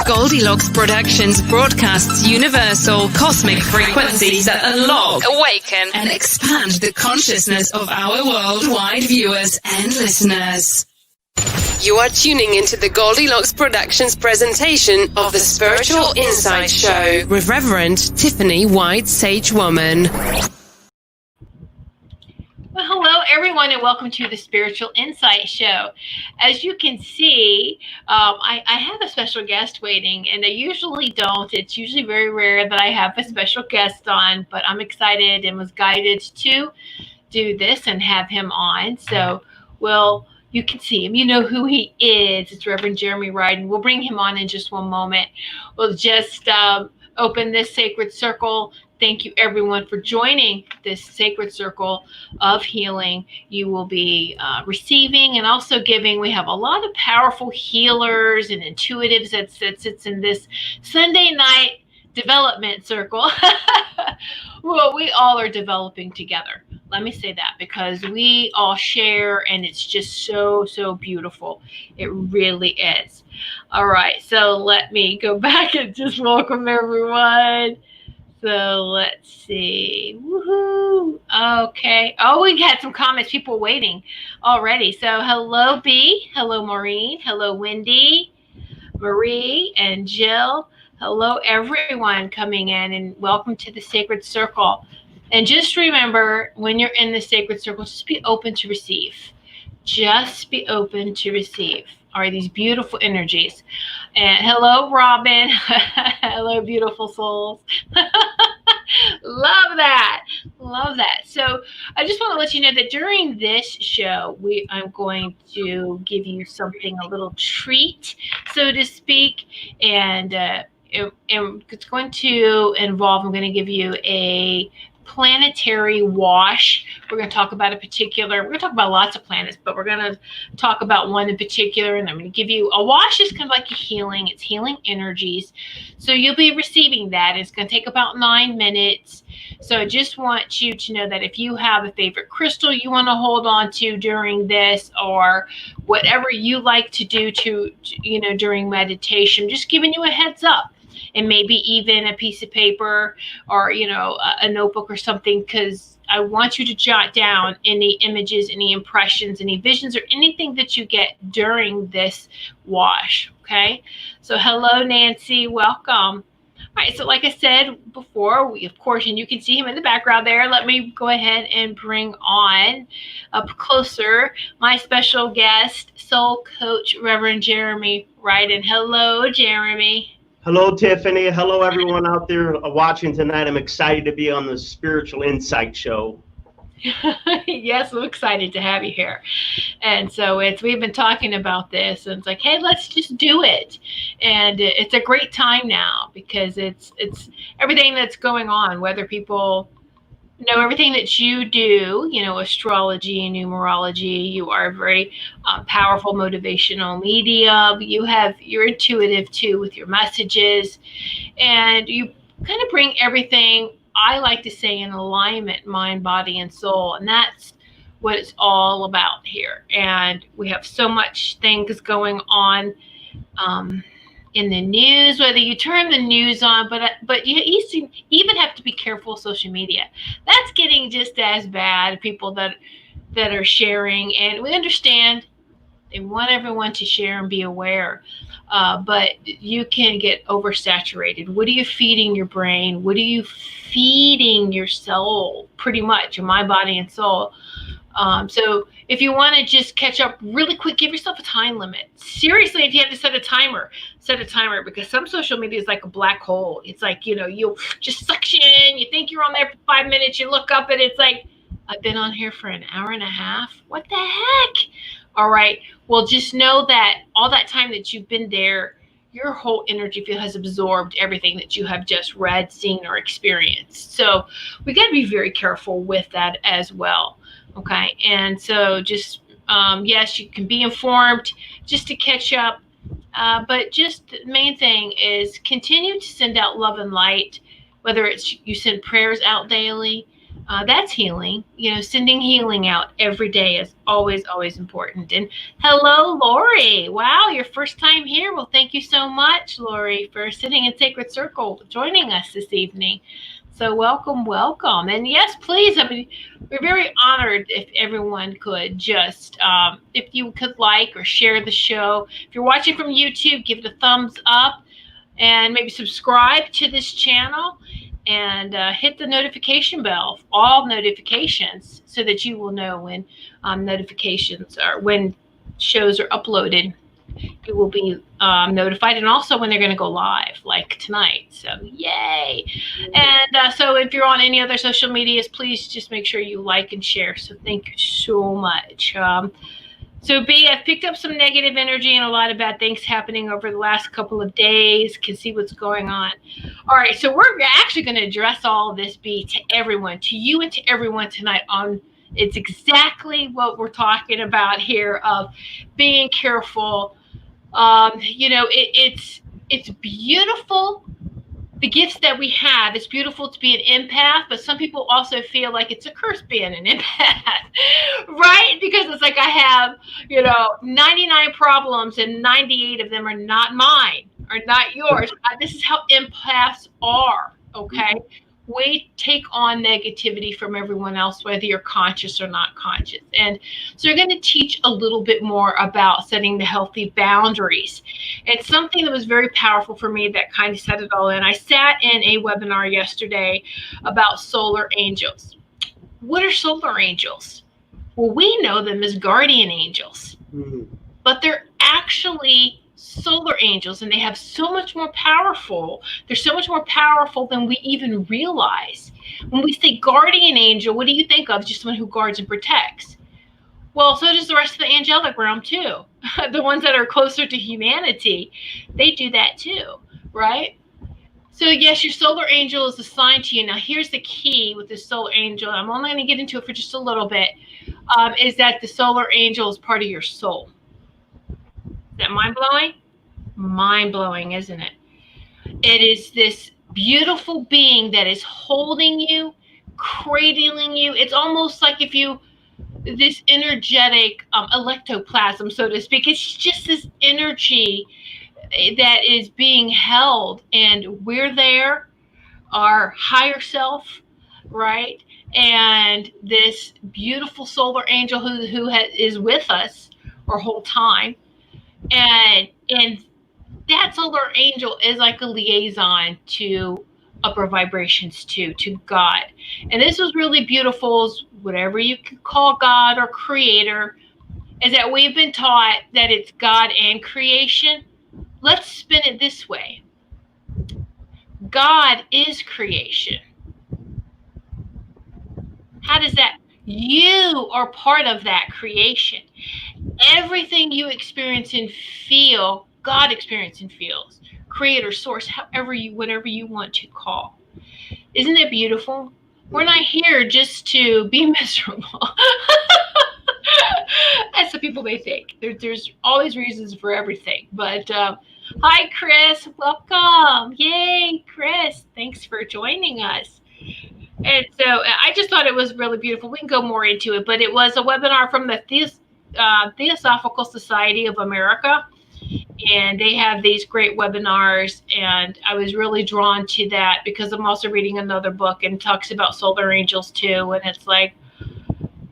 Goldylocks Productions broadcasts universal cosmic frequencies that unlock, awaken, and expand the consciousness of our worldwide viewers and listeners. You are tuning into the Goldylocks Productions presentation of the Spiritual Insight Show with Reverend Tiffany White Sage Woman. Well, hello, everyone, and welcome to the Spiritual Insight Show. As you can see, I have a special guest waiting, and I usually don't. It's usually very rare that I have a special guest on, but I'm excited and was guided to do this and have him on. So, well, you can see him. You know who he is. It's Reverend Jeremy Riden. We'll bring him on in just one moment. We'll just open this sacred circle. Thank you, everyone, for joining this sacred circle of healing. You will be receiving and also giving. We have a lot of powerful healers and intuitives that sits in this Sunday night development circle. Well, we all are developing together. Let me say that, because we all share, and it's just so, so beautiful. It really is. All right, so let me go back and just welcome everyone. So let's see. Woohoo. Okay. Oh, we had some comments. People waiting already. So hello, B. Hello, Maureen. Hello, Wendy, Marie, and Jill. Hello, everyone coming in, and welcome to the Sacred Circle. And just remember, when you're in the Sacred Circle, just be open to receive. Just be open to receive. All right, these beautiful energies. And hello, Robin. Hello, beautiful souls. Love that. Love that. So I just want to let you know that during this show, I'm going to give you something, a little treat, so to speak. And it's going to involve, I'm going to give you a planetary wash. We're going to talk about we're going to talk about lots of planets, but we're going to talk about one in particular, and I'm going to give you a wash. Is kind of like a healing. It's healing energies. So you'll be receiving that. It's going to take about 9 minutes. So I just want you to know that if you have a favorite crystal you want to hold on to during this, or whatever you like to do during meditation, just giving you a heads up. And maybe even a piece of paper or, a notebook or something, because I want you to jot down any images, any impressions, any visions, or anything that you get during this wash, okay? So hello, Nancy. Welcome. All right, so like I said before, we, of course, and you can see him in the background there. Let me go ahead and bring on up closer my special guest, soul coach, Reverend Jeremy Riden. Hello, Jeremy. Hello, Tiffany. Hello, everyone out there watching tonight. I'm excited to be on the Spiritual Insight Show. Yes, I'm excited to have you here. And so we've been talking about this, and it's like, hey, let's just do it. And it's a great time now, because it's everything that's going on, whether people know everything that you do, astrology and numerology. You are a very powerful motivational medium. You're intuitive too with your messages, and you kind of bring everything, I like to say, in alignment, mind, body, and soul. And that's what it's all about here. And we have so much things going on in the news, whether you turn the news on, but you even have to be careful of social media. That's getting just as bad. People that are sharing, and we understand they want everyone to share and be aware, but you can get oversaturated. What are you feeding your brain? What are you feeding your soul? Pretty much, your mind, body, and soul. So if you want to just catch up really quick, give yourself a time limit. Seriously, if you have to set a timer, because some social media is like a black hole. It's like, you'll just suction. You think you're on there for 5 minutes. You look up and it's like, I've been on here for an hour and a half. What the heck? All right. Well, just know that all that time that you've been there, your whole energy field has absorbed everything that you have just read, seen, or experienced. So we got to be very careful with that as well. Okay. And so just, yes, you can be informed just to catch up. But just the main thing is continue to send out love and light, whether it's you send prayers out daily, That's healing. Sending healing out every day is always, always important. And hello, Lori. Wow, your first time here. Well, thank you so much, Lori, for sitting in Sacred Circle, joining us this evening. So welcome, welcome. And yes, please, we're very honored if everyone could just, if you could like or share the show. If you're watching from YouTube, give it a thumbs up and maybe subscribe to this channel. And hit the notification bell, all notifications, so that you will know when notifications are, when shows are uploaded. You will be notified, and also when they're going to go live, like tonight. So yay! And so if you're on any other social medias, please just make sure you like and share. So thank you so much. So B, I've picked up some negative energy and a lot of bad things happening over the last couple of days. Can see what's going on. All right, so we're actually going to address all of this, B, to everyone, to you and to everyone tonight. It's exactly what we're talking about here, of being careful. It's beautiful. The gifts that we have, it's beautiful to be an empath, but some people also feel like it's a curse being an empath, right? Because it's like I have, 99 problems and 98 of them are not mine, are not yours. This is how empaths are, okay? We take on negativity from everyone else, whether you're conscious or not conscious. And so we're going to teach a little bit more about setting the healthy boundaries. And something that was very powerful for me that kind of set it all in. I sat in a webinar yesterday about solar angels. What are solar angels? Well, we know them as guardian angels, but they're actually solar angels, and they have so much more powerful. They're so much more powerful than we even realize. When we say guardian angel, what do you think of? Just someone who guards and protects. Well, so does the rest of the angelic realm too. The ones that are closer to humanity, they do that too, right? So yes, your solar angel is assigned to you. Now here's the key with the solar angel. I'm only going to get into it for just a little bit, is that the solar angel is part of your soul. Is that mind-blowing? Mind-blowing, isn't it? It is this beautiful being that is holding you, cradling you. It's almost like this energetic ectoplasm, so to speak. It's just this energy that is being held, and we're there, our higher self, right? And this beautiful solar angel who is with us our whole time. And that solar angel is like a liaison to upper vibrations to God. And this was really beautiful, whatever you could call God or creator, is that we've been taught that it's God and creation. Let's spin it this way. God is creation. How does that? You are part of that creation. Everything you experience and feel, God experiences and feels. Creator, source, whatever you want to call. Isn't it beautiful? We're not here just to be miserable. As some people may think. There's always reasons for everything. But hi, Chris. Welcome. Yay, Chris. Thanks for joining us. And so I just thought it was really beautiful. We can go more into it, but it was a webinar from the Theosophical Society of America, and they have these great webinars, and I was really drawn to that because I'm also reading another book and it talks about solar angels too, and it's like,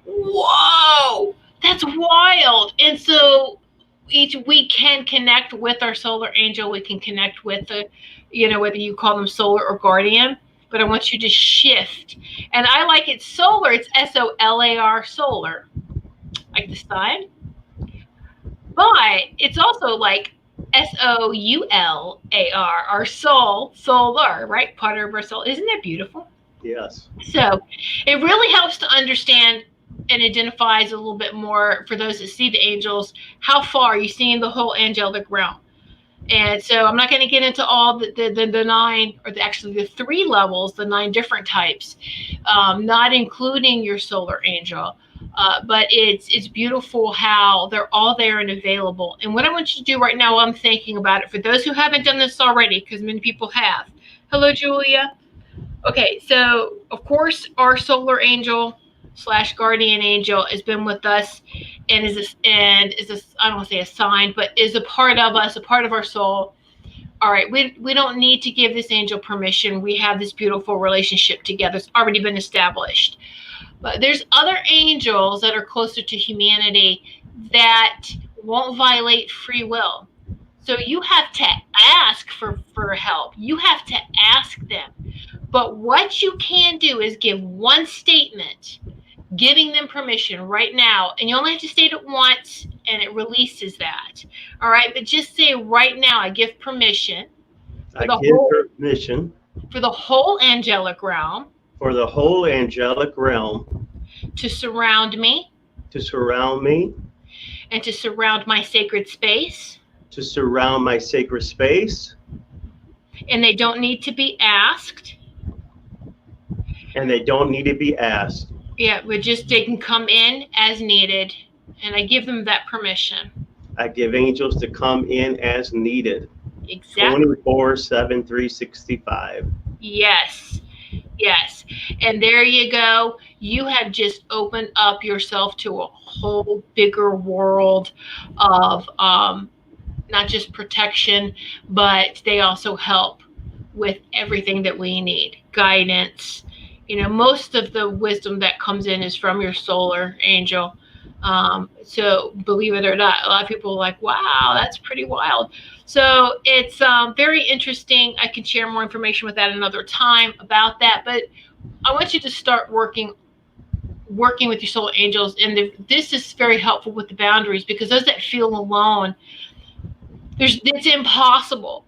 whoa, that's wild. And so we can connect with our solar angel. We can connect with whether you call them solar or guardian. But I want you to shift. And I like it solar. It's SOLAR, solar, like the sun. But it's also like SOULAR, our soul, solar, right? Part of our soul. Isn't that beautiful? Yes. So it really helps to understand and identifies a little bit more for those that see the angels. How far are you seeing the whole angelic realm? And so I'm not going to get into all the nine, or actually the 3 levels, the 9 different types, not including your solar angel. But it's beautiful how they're all there and available. And what I want you to do right now while I'm thinking about it, for those who haven't done this already, because many people have. Hello, Julia. Okay, so of course our solar angel / guardian angel has been with us and is I don't want to say assigned, but is a part of us, a part of our soul. All right, we don't need to give this angel permission. We have this beautiful relationship together. It's already been established. But there's other angels that are closer to humanity that won't violate free will. So you have to ask for help. You have to ask them. But what you can do is give one statement, giving them permission right now. And you only have to state it once, and it releases that. All right, but just say right now, I give permission. I give permission. For the whole angelic realm. For the whole angelic realm. To surround me. To surround me. And to surround my sacred space. To surround my sacred space. And they don't need to be asked. And they don't need to be asked. Yeah, but just they can come in as needed. And I give them that permission. I give angels to come in as needed. Exactly. 24/7, 365. Yes. Yes. And there you go. You have just opened up yourself to a whole bigger world of not just protection, but they also help with everything that we need. Guidance. You know, most of the wisdom that comes in is from your solar angel. So believe it or not, a lot of people are like, wow, that's pretty wild. So it's very interesting. I can share more information with that another time about that. But I want you to start working with your solar angels. And this is very helpful with the boundaries, because those that feel alone, it's impossible.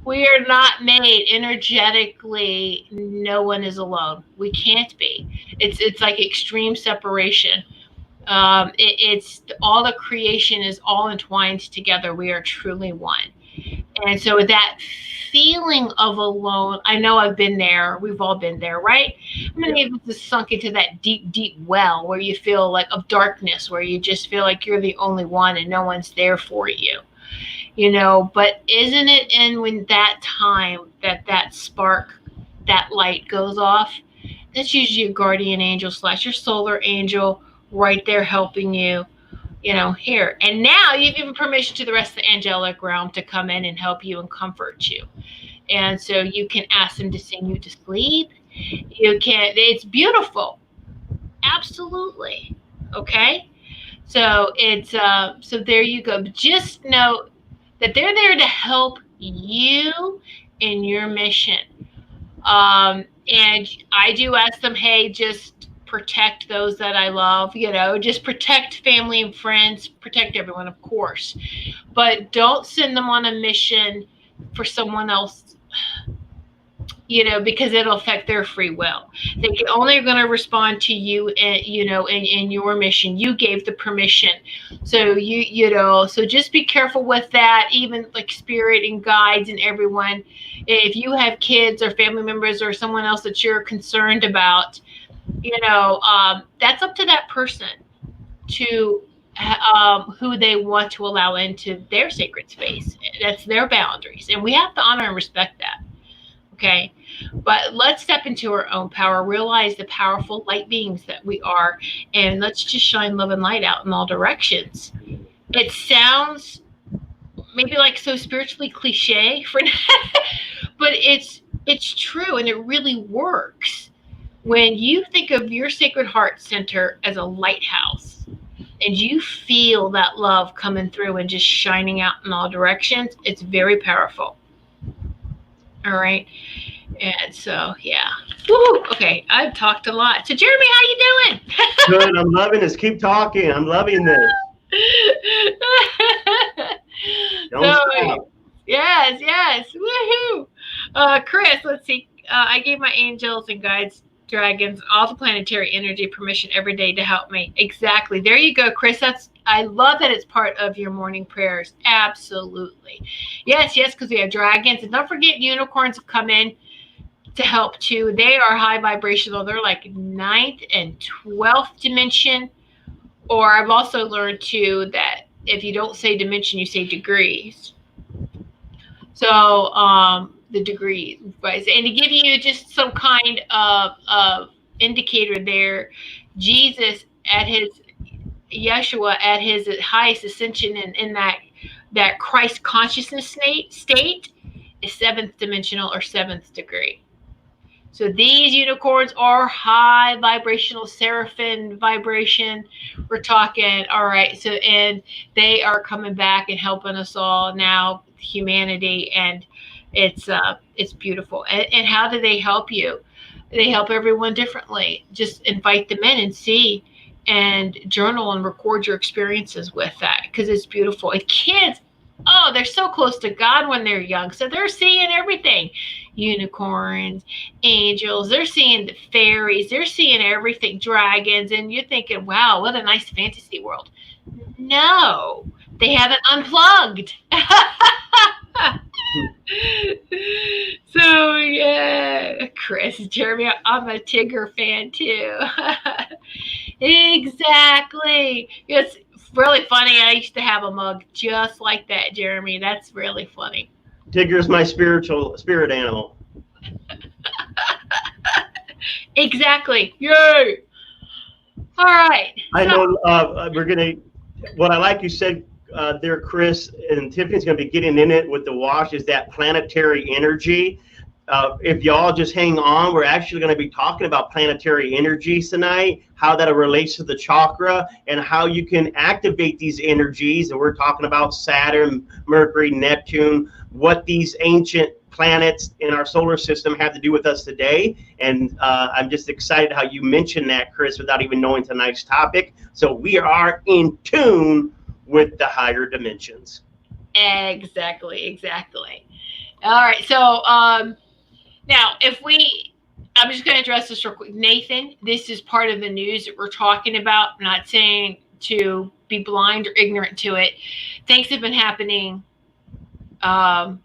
We are not made energetically. No one is alone. We can't be. It's like extreme separation. It's all the creation is all entwined together. We are truly one. And so that feeling of alone, I know I've been there. We've all been there, right? Many of us have sunk into that deep, deep well where you feel like of darkness, where you just feel like you're the only one and no one's there for you. You know, but isn't it when that time that spark, that light goes off, that's usually your guardian angel / your solar angel right there helping you, you know, here. And now you've given permission to the rest of the angelic realm to come in and help you and comfort you. And so you can ask them to sing you to sleep. You can, it's beautiful. Absolutely. Okay. So it's, so there you go. But just know that they're there to help you in your mission. And I do ask them, hey, just protect those that I love, you know, just protect family and friends, protect everyone, of course, but don't send them on a mission for someone else, you know, because it'll affect their free will. They can only going to respond to you, and you know, in your mission. You gave the permission, so you know. So just be careful with that. Even like spirit and guides and everyone. If you have kids or family members or someone else that you're concerned about, you know, that's up to that person to who they want to allow into their sacred space. That's their boundaries, and we have to honor and respect that. Okay, but let's step into our own power, realize the powerful light beings that we are, and let's just shine love and light out in all directions. It sounds maybe like so spiritually cliche for but it's true, and it really works. When you think of your sacred heart center as a lighthouse and you feel that love coming through and just shining out in all directions, it's very powerful. All right. And so, yeah. Woo! Okay. I've talked a lot. So, Jeremy, how you doing? Good. I'm loving this. Keep talking. I'm loving this. Don't stop. Yes. Woohoo. Chris, let's see. I gave my angels and guides, dragons, all the planetary energy permission every day to help me. Exactly. There you go, Chris. I love that it's part of your morning prayers. Absolutely. Yes, because we have dragons. And don't forget, unicorns have come in to help too. They are high vibrational. They're like 9th and 12th dimension. Or I've also learned too that if you don't say dimension, you say degrees. So the degrees, right? And to give you just some kind of indicator there, Jesus Yeshua at his highest ascension in that Christ consciousness state is seventh dimensional or seventh degree. So these unicorns are high vibrational seraphim vibration. We're talking, all right. So, and they are coming back and helping us all now, humanity, and it's beautiful. And how do they help you? They help everyone differently. Just invite them in and see, and journal and record your experiences with that, because it's beautiful. And kids, oh, they're so close to God when they're young. So they're seeing everything. Unicorns, angels, they're seeing the fairies, they're seeing everything, dragons, and you're thinking, wow, what a nice fantasy world. No, they haven't unplugged. So yeah, Chris, Jeremy, I'm a Tigger fan too. Exactly. It's really funny. I used to have a mug just like that, Jeremy. That's really funny. Tigger's my spirit animal. Exactly. Yay! All right. I know we're gonna. What I like you said there, Chris, and Tiffany's gonna be getting in it with the wash, is that planetary energy. If y'all just hang on, we're actually going to be talking about planetary energies tonight, how that relates to the chakra, and how you can activate these energies. And we're talking about Saturn, Mercury, Neptune, what these ancient planets in our solar system have to do with us today. And I'm just excited how you mentioned that, Chris, without even knowing tonight's topic. So we are in tune with the higher dimensions. Exactly. All right. So, now, I'm just going to address this real quick. Nathan, this is part of the news that we're talking about. I'm not saying to be blind or ignorant to it. Things have been happening to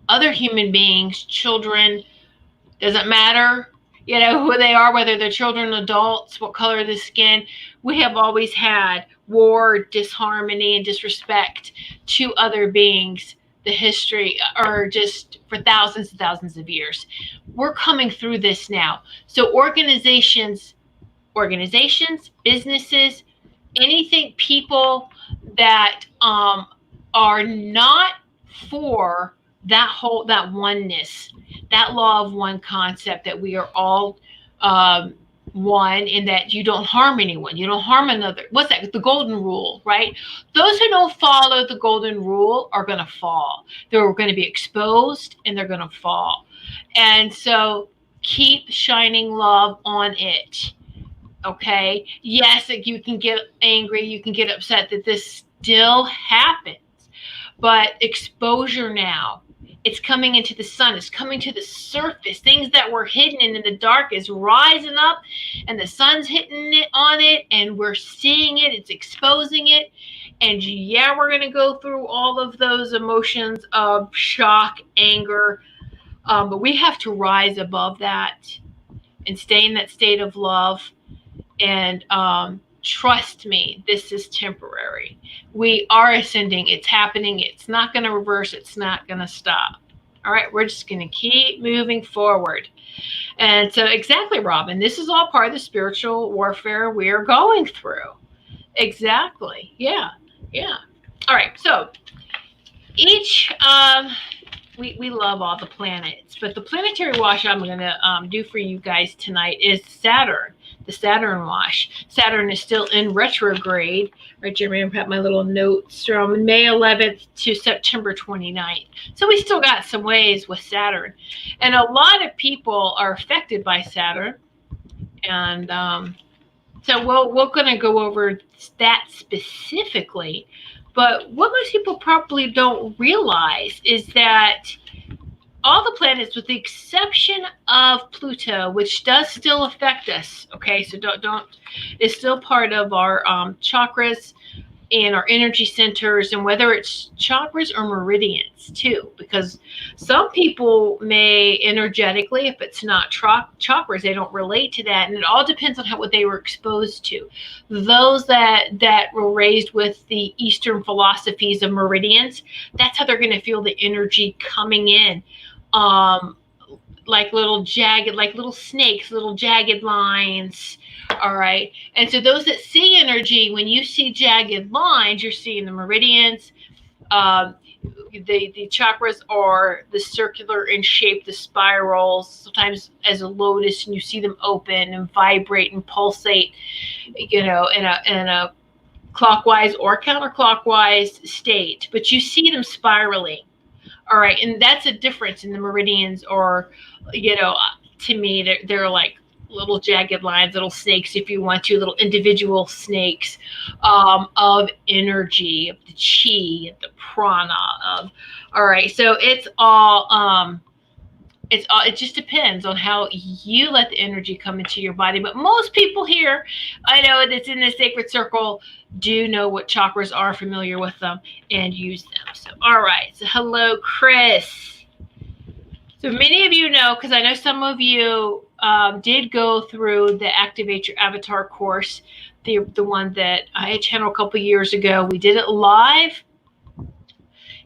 other human beings, children, doesn't matter, who they are, whether they're children, adults, what color of the skin. We have always had war, disharmony, and disrespect to other beings. The history, or just for thousands and thousands of years. We're coming through this now. So organizations, businesses, anything, people that are not for that oneness, that law of one concept, that we are all one, in that you don't harm anyone, you don't harm another. What's that? The golden rule, right? Those who don't follow the golden rule are going to fall. They're going to be exposed and they're going to fall. And so keep shining love on it. Okay. Yes, you can get angry, you can get upset that this still happens, but exposure now. It's coming into the sun. It's coming to the surface. Things that were hidden in the dark is rising up, and the sun's hitting it on it, and we're seeing it. It's exposing it. And yeah, we're going to go through all of those emotions of shock, anger, but we have to rise above that and stay in that state of love. And trust me, this is temporary. We are ascending. It's happening. It's not going to reverse. It's not going to stop. All right. We're just going to keep moving forward. And so exactly, Robin, this is all part of the spiritual warfare we're going through. Exactly. Yeah. All right. So each, we love all the planets, but the planetary wash I'm going to do for you guys tonight is Saturn. The Saturn wash. Saturn is still in retrograde. Right, Jeremy, I've got my little notes from May 11th to September 29th. So we still got some ways with Saturn. And a lot of people are affected by Saturn. And so we're going to go over that specifically. But what most people probably don't realize is that all the planets, with the exception of Pluto, which does still affect us. Okay, so don't it's still part of our chakras. and our energy centers, and whether it's chakras or meridians too, because some people may energetically, if it's not chakras, they don't relate to that, and it all depends on what they were exposed to. Those that were raised with the Eastern philosophies of meridians, that's how they're going to feel the energy coming in, like little jagged, like little snakes, little jagged lines. All right. And so those that see energy, when you see jagged lines, you're seeing the meridians. The chakras are the circular in shape, the spirals, sometimes as a lotus, and you see them open and vibrate and pulsate, in a clockwise or counterclockwise state. But you see them spiraling. All right. And that's a difference in the meridians, or, to me, they're like little jagged lines, little snakes, if you want to, little individual snakes of energy, of the chi, the prana. All right, so it just depends on how you let the energy come into your body. But most people here, I know that's in the sacred circle, do know what chakras are, familiar with them, and use them. So, all right, so hello, Chris. So many of you know, because I know some of you did go through the Activate Your Avatar course, the one that I had channeled a couple years ago. We did it live,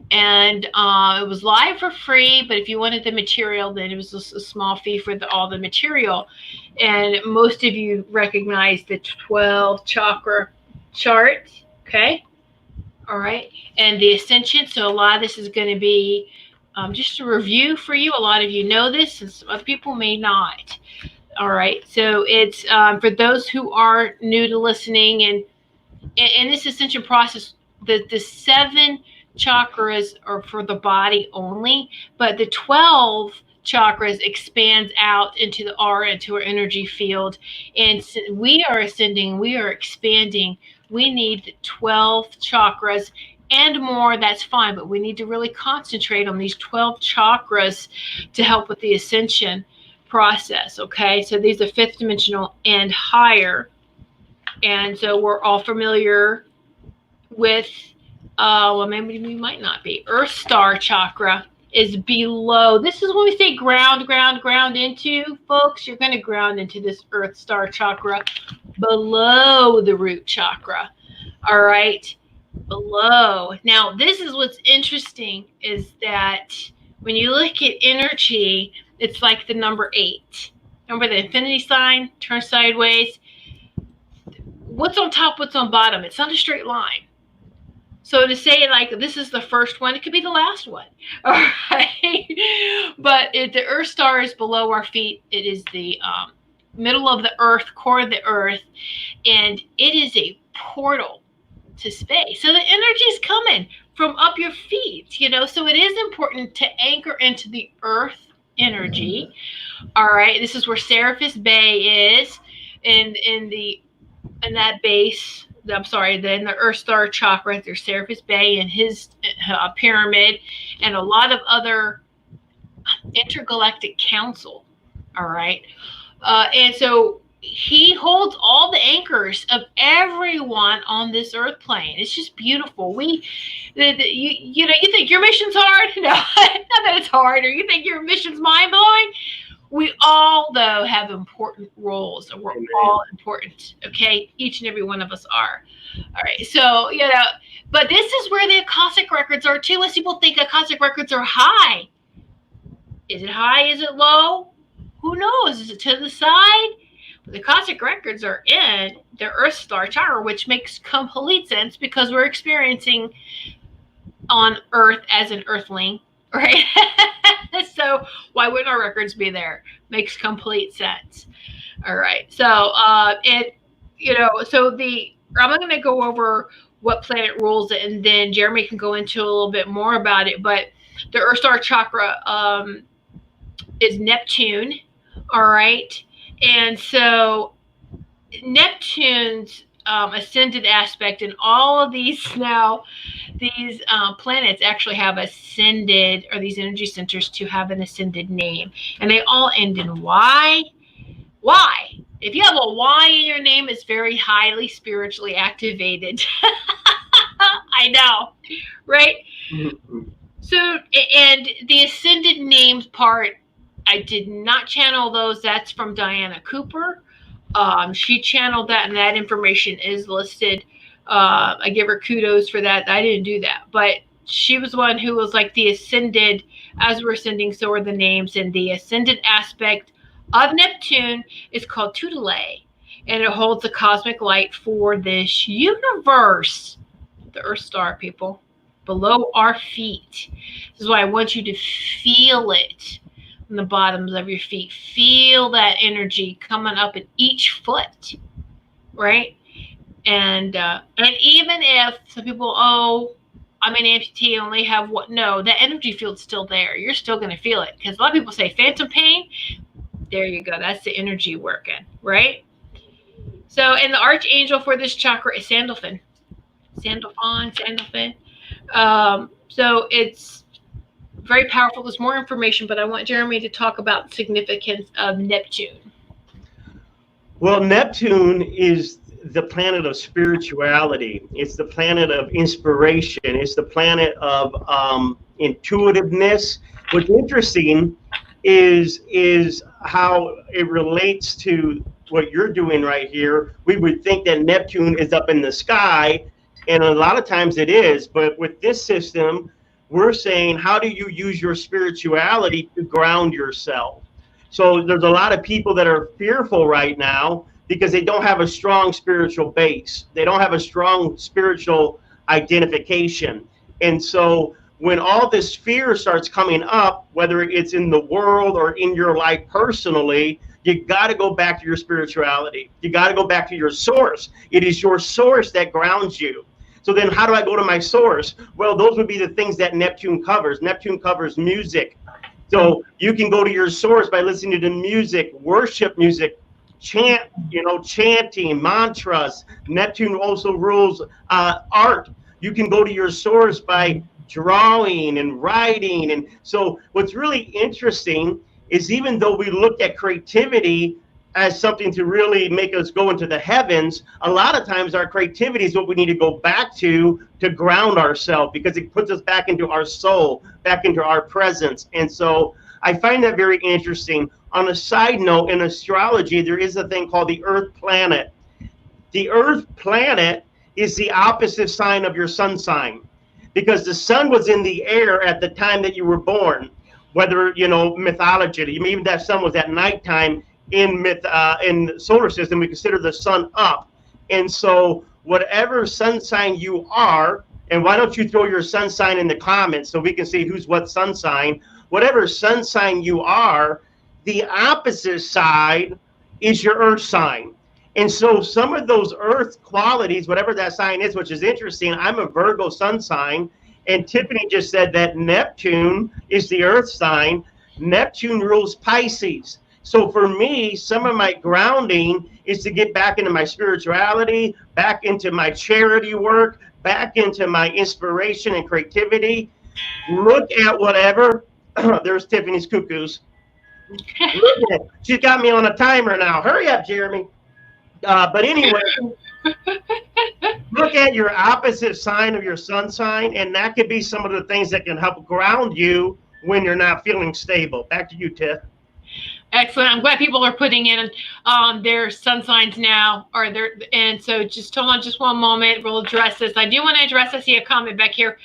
and it was live for free, but if you wanted the material, then it was a small fee for all the material. And most of you recognize the 12 chakra chart, okay? All right, and the ascension. So a lot of this is going to be just a review for you. A lot of you know this, and some other people may not. All right, so it's for those who are new to listening, and in this ascension process, the 7 chakras are for the body only, but the 12 chakras expands out into the aura, into our energy field, and we are ascending, we are expanding. We need the 12 chakras and more. That's fine, but we need to really concentrate on these 12 chakras to help with the ascension process. Okay, so these are 5th dimensional and higher, and so we're all familiar with well, maybe we might not be. Earth star chakra is below. This is when we say ground into, folks. You're going to ground into this earth star chakra below the root chakra. All right, below. Now, this is what's interesting, is that when you look at energy, it's like the number 8. Remember the infinity sign? Turn sideways. What's on top, what's on bottom? It's not a straight line. So to say like this is the first one, it could be the last one. All right. But the Earth star is below our feet. It is the middle of the earth, core of the earth, and it is a portal to space. So the energy is coming from up your feet, so it is important to anchor into the earth energy. All right. This is where Seraphim Bay is, in that base. I'm sorry, then the Earth Star chakra, there's Seraphim Bay and his pyramid, and a lot of other intergalactic council. All right. And so he holds all the anchors of everyone on this earth plane. It's just beautiful. You think your mission's hard? No, not that it's hard, or you think your mission's mind-blowing. We all, though, have important roles, and we're all important, okay? Each and every one of us are. All right, so, but this is where the Akashic records are, too. Most people think Akashic records are high. Is it high? Is it low? Who knows? Is it to the side? But the Akashic records are in the Earth Star chakra, which makes complete sense because we're experiencing on Earth as an earthling, right? So why wouldn't our records be there? Makes complete sense. All right. So I'm going to go over what planet rules it, and then Jeremy can go into a little bit more about it. But the Earth Star chakra is Neptune. All right. And so Neptune's ascended aspect, and all of these planets actually have ascended, or these energy centers to have an ascended name, and they all end in Y. Why? If you have a Y in your name, it's very highly spiritually activated. I know, right? Mm-hmm. So, and the ascended names part, I did not channel those. That's from Diana Cooper. She channeled that, and that information is listed. I give her kudos for that. I didn't do that, but she was one who was like the ascended. As we're ascending, so are the names, and the ascended aspect of Neptune is called Tutele, and it holds the cosmic light for this universe, the Earth star, people, below our feet. This is why I want you to feel it on the bottoms of your feet. Feel that energy coming up in each foot, right? And even if some people, oh, I'm an amputee, I only have what? No, that energy field's still there. You're still going to feel it, because a lot of people say phantom pain. There you go. That's the energy working, right? So, and the archangel for this chakra is Sandalphon. Sandalphon. So it's very powerful. There's more information, but I want Jeremy to talk about the significance of Neptune. Well, Neptune is the planet of spirituality. It's the planet of inspiration. It's the planet of intuitiveness. What's interesting is how it relates to what you're doing right here. We would think that Neptune is up in the sky, and a lot of times it is, but with this system, we're saying, how do you use your spirituality to ground yourself? So there's a lot of people that are fearful right now because they don't have a strong spiritual base. They don't have a strong spiritual identification. And so when all this fear starts coming up, whether it's in the world or in your life personally, you got to go back to your spirituality. You got to go back to your source. It is your source that grounds you. So then how do I go to my source? Well, those would be the things that Neptune covers. Neptune covers music. So you can go to your source by listening to music, worship music, chanting, mantras. Neptune also rules art. You can go to your source by drawing and writing. And so what's really interesting is, even though we look at creativity as something to really make us go into the heavens, a lot of times our creativity is what we need to go back to ground ourselves, because it puts us back into our soul, back into our presence. And so I find that very interesting. On a side note, in astrology, there is a thing called the Earth planet. The Earth planet is the opposite sign of your sun sign, because the sun was in the air at the time that you were born. Whether, mythology, maybe that sun was at nighttime. In solar system, we consider the sun up. And so whatever sun sign you are, and why don't you throw your sun sign in the comments so we can see who's what sun sign. Whatever sun sign you are, the opposite side is your earth sign. And so some of those earth qualities, whatever that sign is, which is interesting, I'm a Virgo sun sign, and Tiffany just said that Neptune is the earth sign. Neptune rules Pisces. So for me, some of my grounding is to get back into my spirituality, back into my charity work, back into my inspiration and creativity. Look at whatever. There's Tiffany's cuckoos. Look at it. She's got me on a timer now. Hurry up, Jeremy. But anyway, look at your opposite sign of your sun sign, and that could be some of the things that can help ground you when you're not feeling stable. Back to you, Tiff. Excellent. I'm glad people are putting in their sun signs now, and so just hold on just one moment. We'll address this. I do want to address, I see a comment back here.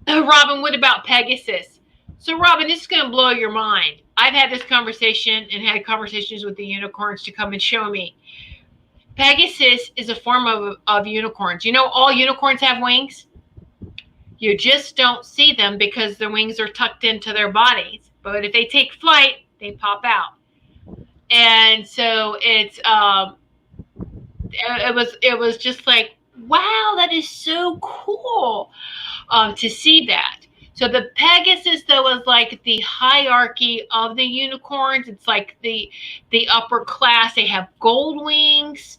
Robin, what about Pegasus? So Robin, this is going to blow your mind. I've had this conversation and had conversations with the unicorns to come and show me. Pegasus is a form of unicorns. All unicorns have wings. You just don't see them because their wings are tucked into their bodies. But if they take flight, they pop out. And so it was just like, wow, that is so cool to see that. So the Pegasus, though, is like the hierarchy of the unicorns. It's like the upper class. They have gold wings,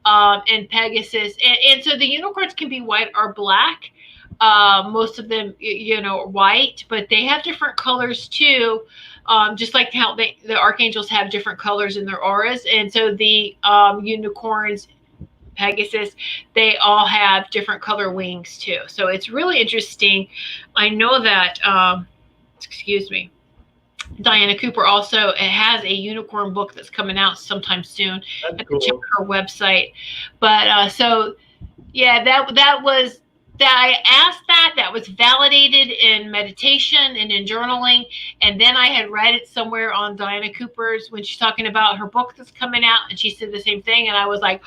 and Pegasus. And so the unicorns can be white or black. Most of them, are white, but they have different colors too. Just like how the archangels have different colors in their auras. And so the unicorns Pegasus, they all have different color wings too. So it's really interesting. I know that, excuse me, Diana Cooper also has a unicorn book that's coming out sometime soon. That's Have to check cool. her website. But so yeah, that was that I asked that was validated in meditation and in journaling, and then I had read it somewhere on Diana Cooper's when she's talking about her book that's coming out, and she said the same thing, and I was like,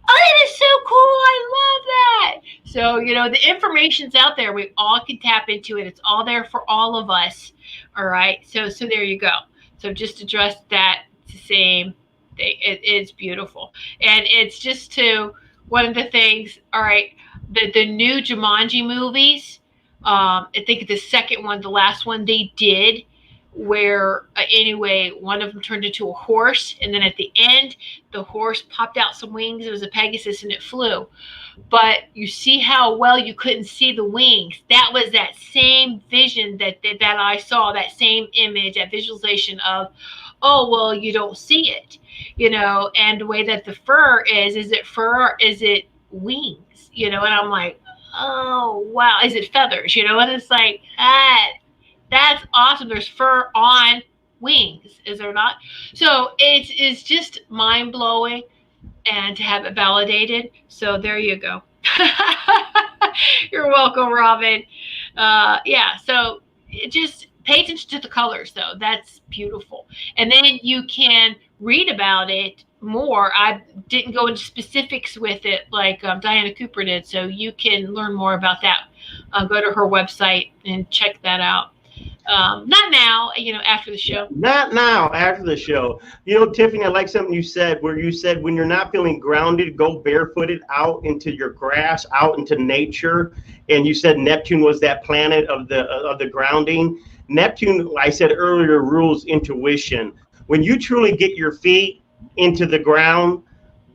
oh, that is so cool. I love that. So, you know, the information's out there. We all can tap into it. It's all there for all of us. All right. So there you go. So just address that. It's the same thing. It's beautiful. And it's just to one of the things, all right, the new Jumanji movies, I think the second one, the last one they did, where anyway, one of them turned into a horse, and then at the end the horse popped out some wings. It was a Pegasus and it flew, but you see how well you couldn't see the wings. That was that same vision that I saw, that same image, that visualization of, oh well, you don't see it, you know. And the way that the fur is it fur or is it wings, you know? And I'm like, oh wow, is it feathers, you know? And it's like, that's awesome. There's fur on wings, is there not? So it's just mind blowing, and to have it validated. So there you go. You're welcome, Robin. Yeah. So just pay attention to the colors, though. That's beautiful. And then you can read about it more. I didn't go into specifics with it like Diana Cooper did. So you can learn more about that. Go to her website and check that out. Not now, you know, after the show. Not now, after the show. You know, Tiffany, I like something you said, where you said when you're not feeling grounded, go barefooted out into your grass, out into nature. And you said Neptune was that planet of the grounding. Neptune, I said earlier, rules intuition. When you truly get your feet into the ground,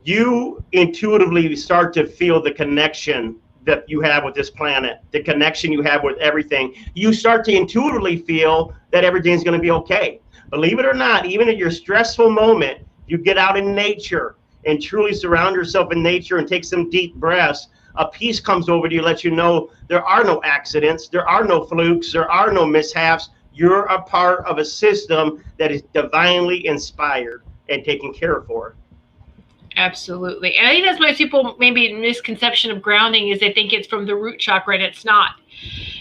you intuitively start to feel the connection that you have with this planet, the connection you have with everything. You start to intuitively feel that everything's going to be okay. Believe it or not, even at your stressful moment, you get out in nature and truly surround yourself in nature and take some deep breaths. A peace comes over to you, lets you know there are no accidents, there are no flukes, there are no mishaps. You're a part of a system that is divinely inspired and taken care of for. Absolutely. And I think that's why people maybe misconception of grounding is they think it's from the root chakra, and it's not.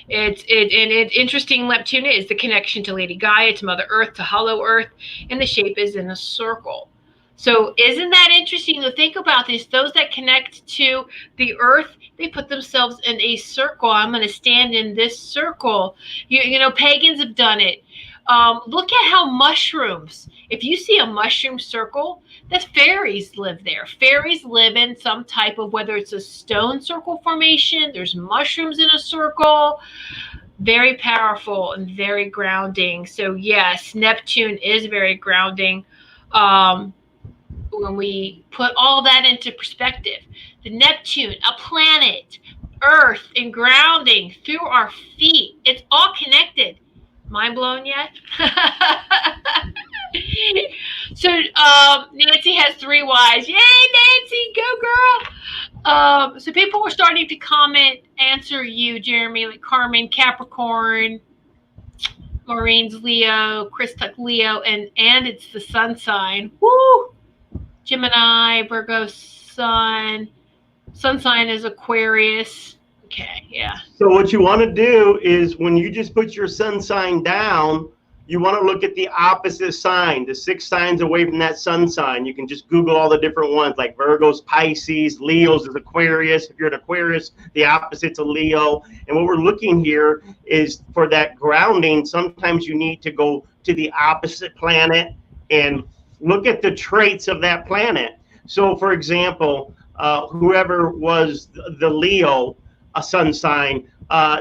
It's interesting. Neptune is the connection to Lady Gaia, to Mother Earth, to Hollow Earth, and the shape is in a circle. So isn't that interesting to think about this? Those that connect to the earth, they put themselves in a circle. I'm going to stand in this circle. You know, pagans have done it. Look at how mushrooms, if you see a mushroom circle, that's fairies live there. Fairies live in some type of, whether it's a stone circle formation, there's mushrooms in a circle. Very powerful and very grounding. So yes, Neptune is very grounding. When we put all that into perspective, the Neptune, a planet, Earth, and grounding through our feet, it's all connected. Mind blown yet? So Nancy has 3 Ys. Yay, Nancy, go girl. So people were starting to comment, answer you, Jeremy, like Carmen, Capricorn, Maureen's Leo, Chris Tuck Leo, and it's the sun sign. Woo! Gemini, Virgo sun sign is Aquarius. Okay, yeah. So what you want to do is when you just put your sun sign down, you want to look at the opposite sign, the 6 signs away from that sun sign. You can just Google all the different ones, like Virgo's Pisces, Leo's is Aquarius. If you're an Aquarius, the opposite's a Leo. And what we're looking here is for that grounding, sometimes you need to go to the opposite planet and look at the traits of that planet. So for example, whoever was the Leo, a sun sign,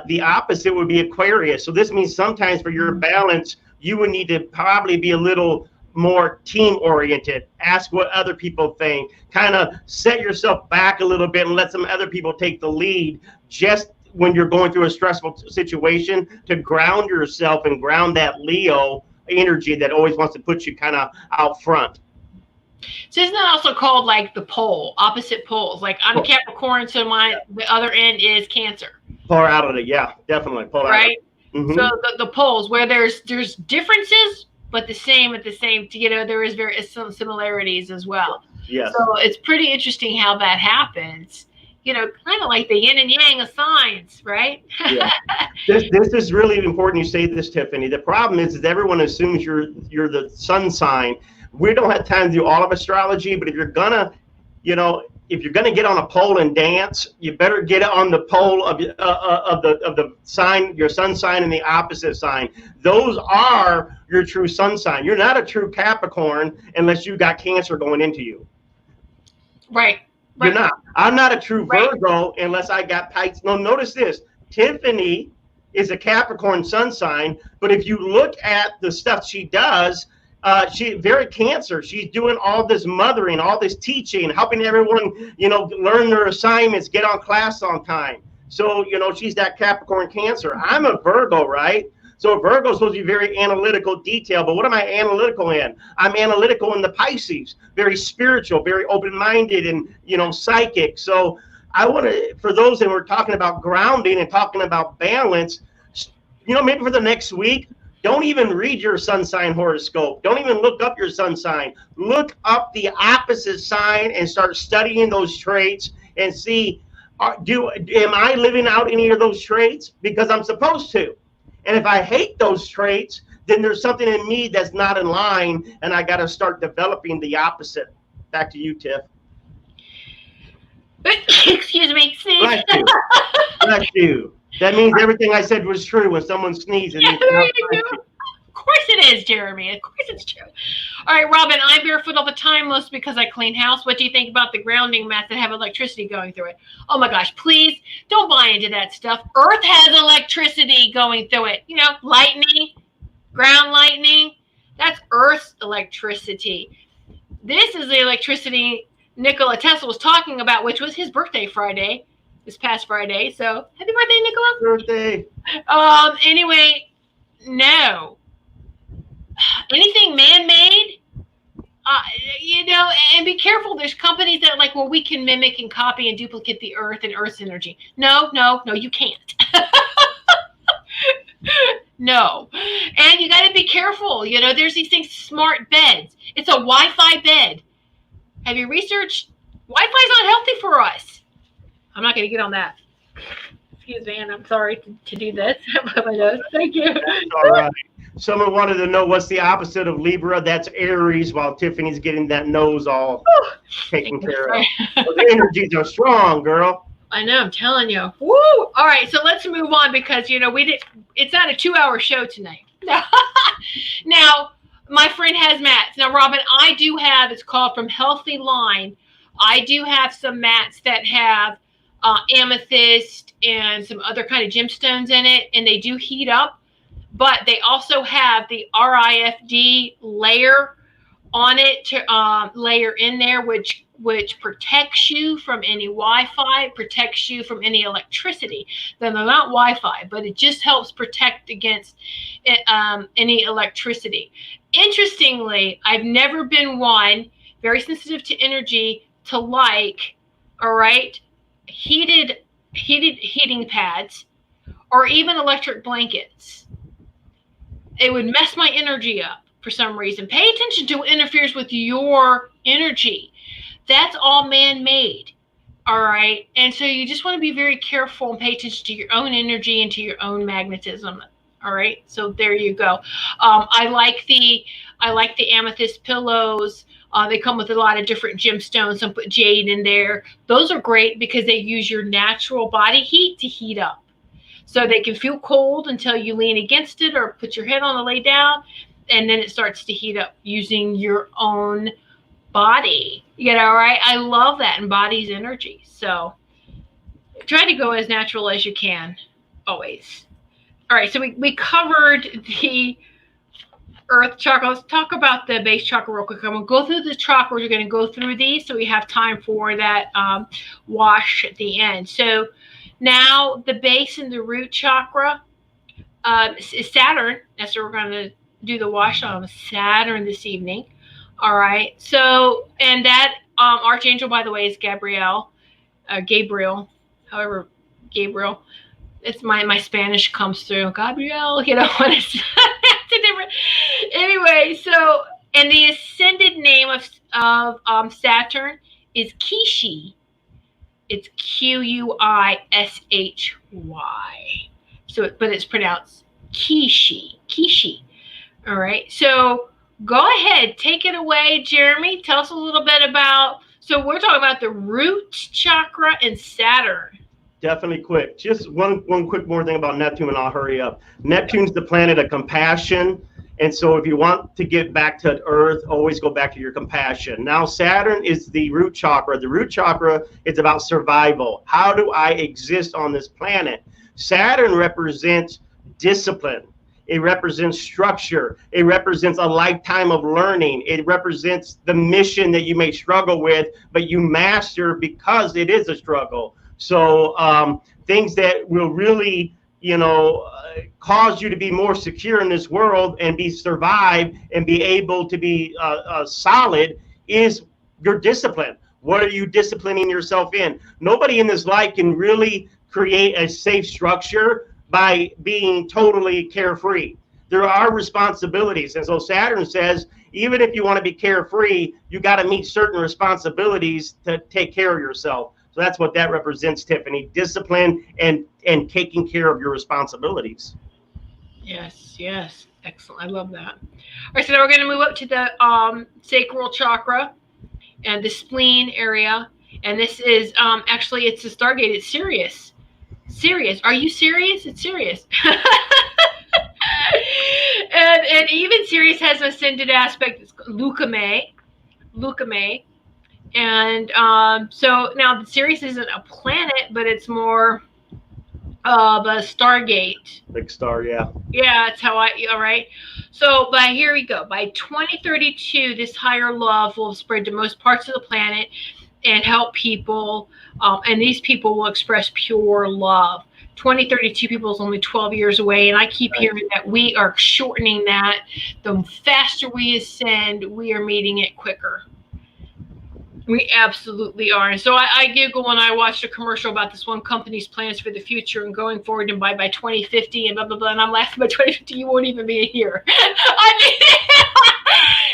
the opposite would be Aquarius. So this means sometimes for your balance, you would need to probably be a little more team oriented. Ask what other people think. Kind of set yourself back a little bit and let some other people take the lead just when you're going through a stressful situation, to ground yourself and ground that Leo energy that always wants to put you kind of out front. So isn't that also called like the pole, opposite poles? Like I'm Capricorn, so the other end is Cancer. Polarity, yeah, definitely. Polarity. Right? Mm-hmm. So the poles where there's differences, but the same at the same, there is some similarities as well. Yes. So it's pretty interesting how that happens. Kind of like the yin and yang of signs, right? Yeah. This is really important you say this, Tiffany. The problem is everyone assumes you're the sun sign. We don't have time to do all of astrology, but if you're gonna get on a pole and dance, you better get on the pole of the sign, your sun sign, and the opposite sign. Those are your true sun sign. You're not a true Capricorn unless you got Cancer going into you. Right. You're not. I'm not a true Virgo unless I got Pisces. No, notice this. Tiffany is a Capricorn sun sign, but if you look at the stuff she does, she's very Cancer. She's doing all this mothering, all this teaching, helping everyone, learn their assignments, get on class on time. So, she's that Capricorn Cancer. I'm a Virgo, right? So Virgo is supposed to be very analytical, detailed, but what am I analytical in? I'm analytical in the Pisces, very spiritual, very open-minded, and psychic. So I want to, for those that were talking about grounding and talking about balance, maybe for the next week, don't even read your sun sign horoscope. Don't even look up your sun sign. Look up the opposite sign and start studying those traits and see, am I living out any of those traits? Because I'm supposed to. And if I hate those traits, then there's something in me that's not in line, and I got to start developing the opposite. Back to you, Tiff. Excuse me. Bless you. Bless you. That means everything I said was true when someone sneezes. Yeah, of course it is, Jeremy. Of course it's true. All right, Robin, I'm barefoot all the time, mostly because I clean house. What do you think about the grounding mats that have electricity going through it? Oh my gosh, please don't buy into that stuff. Earth has electricity going through it. Lightning, ground lightning, that's Earth's electricity. This is the electricity Nikola Tesla was talking about, which was his birthday Friday, this past Friday. So happy birthday, Nikola. Birthday. Anyway, no. Anything man-made, and be careful. There's companies that we can mimic and copy and duplicate the Earth and Earth's energy. No, you can't. No. And you got to be careful. There's these things, smart beds. It's a Wi-Fi bed. Have you researched? Wi-Fi's not healthy for us. I'm not going to get on that. Excuse me, and I'm sorry to do this. Thank you. That's all right. Someone wanted to know what's the opposite of Libra. That's Aries, while Tiffany's getting that nose all taken care of. Well, the energies are strong, girl. I know, I'm telling you. Woo! All right, so let's move on because, it's not a 2-hour show tonight. Now, my friend has mats. Now, Robin, I do have, it's called From Healthy Line. I do have some mats that have amethyst and some other kind of gemstones in it, and they do heat up. But they also have the RIFD layer on it to layer in there, which protects you from any Wi-Fi, protects you from any electricity. Then they're not Wi-Fi, but it just helps protect against any electricity. Interestingly, I've never been one very sensitive to energy to heating pads or even electric blankets. It would mess my energy up for some reason. Pay attention to what interferes with your energy. That's all man-made. All right. And so you just want to be very careful and pay attention to your own energy and to your own magnetism. All right. So there you go. I like the amethyst pillows. They come with a lot of different gemstones. Some put jade in there. Those are great because they use your natural body heat to heat up. So they can feel cold until you lean against it or put your head on and lay down, and then it starts to heat up using your own body. Right? I love that, and body's energy. So try to go as natural as you can, always. All right, so we covered the earth chakra. Let's talk about the base chakra real quick. I'm going to go through the chakras. We're going to go through these so we have time for that wash at the end. So now the base and the root chakra is Saturn. That's what we're going to do the wash on Saturn this evening. All right. So, and that archangel, by the way, is Gabriel, however, Gabriel. It's my Spanish comes through. Gabriel, when it's, it's a different. Anyway, so, and the ascended name of Saturn is Kishi. It's Quishy. So, but it's pronounced Kishi. All right. So go ahead, take it away, Jeremy. Tell us a little bit about. So we're talking about the root chakra and Saturn. Definitely quick. Just one quick more thing about Neptune, and I'll hurry up. Neptune's the planet of compassion. And so if you want to get back to Earth, always go back to your compassion. Now, Saturn is the root chakra. The root chakra is about survival. How do I exist on this planet? Saturn represents discipline. It represents structure. It represents a lifetime of learning. It represents the mission that you may struggle with, but you master because it is a struggle. So things that will really, cause you to be more secure in this world and survive and be able to be solid is your discipline. What are you disciplining yourself in? Nobody in this life can really create a safe structure by being totally carefree. There are responsibilities. And so Saturn says, even if you want to be carefree, you got to meet certain responsibilities to take care of yourself. So that's what that represents, Tiffany, discipline and taking care of your responsibilities. Yes. Excellent. I love that. All right, so now we're going to move up to the sacral chakra and the spleen area. And this is actually, it's a Stargate. It's Sirius. Are you serious? It's Sirius. and even Sirius has an ascended aspect. It's Lucame. And so now the Sirius isn't a planet, but it's more of a Stargate. Big star, yeah. Yeah, that's how all right. So here we go. By 2032, this higher love will spread to most parts of the planet and help people. And these people will express pure love. 2032 people is only 12 years away. And I keep hearing that we are shortening that. The faster we ascend, we are meeting it quicker. We absolutely are. And so I giggle when I watched a commercial about this one company's plans for the future and going forward and by 2050 and blah, blah, blah. And I'm laughing, by 2050, you won't even be here. I mean,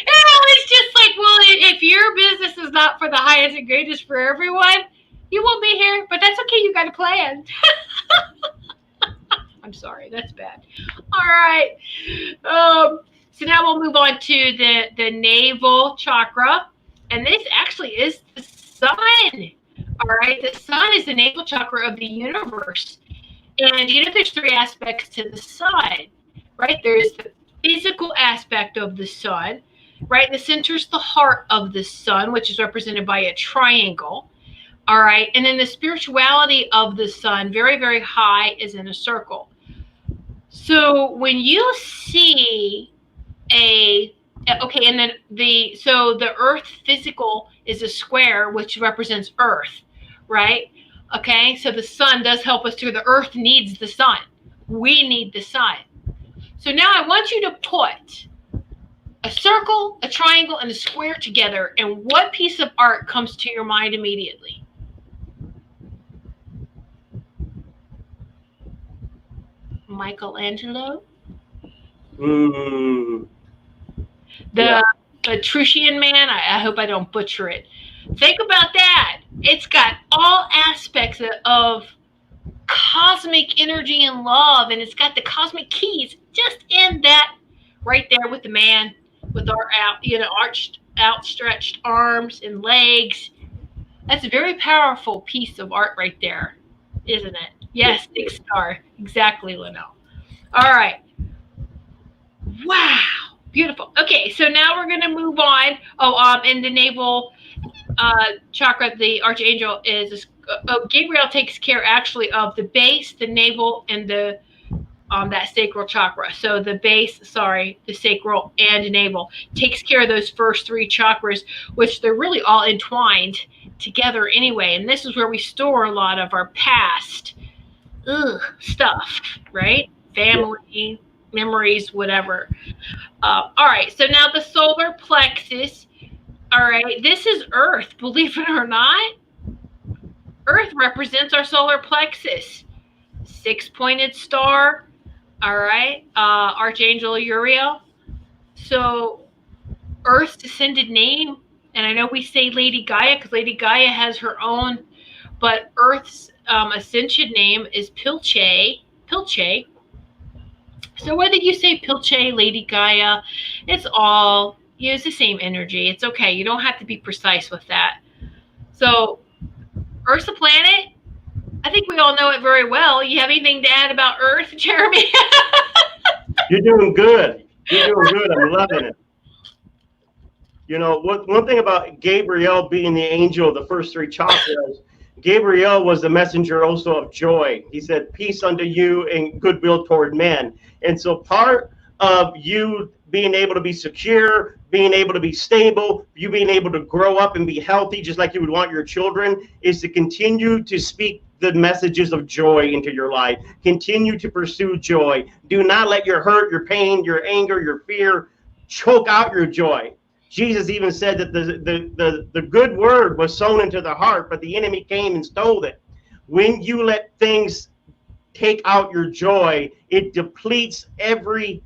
it's just like, well, if your business is not for the highest and greatest for everyone, you won't be here. But that's okay. You got a plan. I'm sorry. That's bad. All right. So now we'll move on to the navel chakra. And this actually is the sun. All right. The sun is the navel chakra of the universe. And there's three aspects to the sun, right? There's the physical aspect of the sun, right? The center is the heart of the sun, which is represented by a triangle. All right. And then the spirituality of the sun, very, very high, is in a circle. So when you see and then the earth physical is a square, which represents earth, right? Okay, so the sun does help us too. The earth needs the sun. We need the sun. So now I want you to put a circle, a triangle, and a square together, and what piece of art comes to your mind immediately? Michelangelo? The Etruscan man, I hope I don't butcher it. Think about that. It's got all aspects of cosmic energy and love, and it's got the cosmic keys just in that right there with the man with our outstretched arms and legs. That's a very powerful piece of art right there, isn't it? Yes, big star. Exactly, Linnell. All right. Wow. Beautiful. Okay, so now we're going to move on. In the navel chakra, the archangel is Gabriel takes care actually of the base, the navel, and the that sacral chakra. So the sacral and navel takes care of those first three chakras, which they're really all entwined together anyway. And this is where we store a lot of our past stuff, right? Family, memories, whatever. All right, so now the solar plexus All right. This is Earth, believe it or not. Earth represents our solar plexus. 6-pointed star. All right. Archangel Uriel. So Earth's descended name, and I know we say Lady Gaia because Lady Gaia has her own, but Earth's ascension name is Pilche. Pilche. So whether you say Pilche, Lady Gaia, it's all, it's the same energy. It's okay. You don't have to be precise with that. So Earth's a planet. I think we all know it very well. You have anything to add about Earth, Jeremy? You're doing good. You're doing good. I'm loving it. You know, one thing about Gabriel being the angel of the first three chakras, Gabriel was the messenger also of joy. He said, peace unto you and goodwill toward men. And so part of you being able to be secure, being able to be stable, you being able to grow up and be healthy, just like you would want your children, is to continue to speak the messages of joy into your life. Continue to pursue joy. Do not let your hurt, your pain, your anger, your fear choke out your joy. Jesus even said that the good word was sown into the heart, but the enemy came and stole it. When you let things take out your joy, it depletes every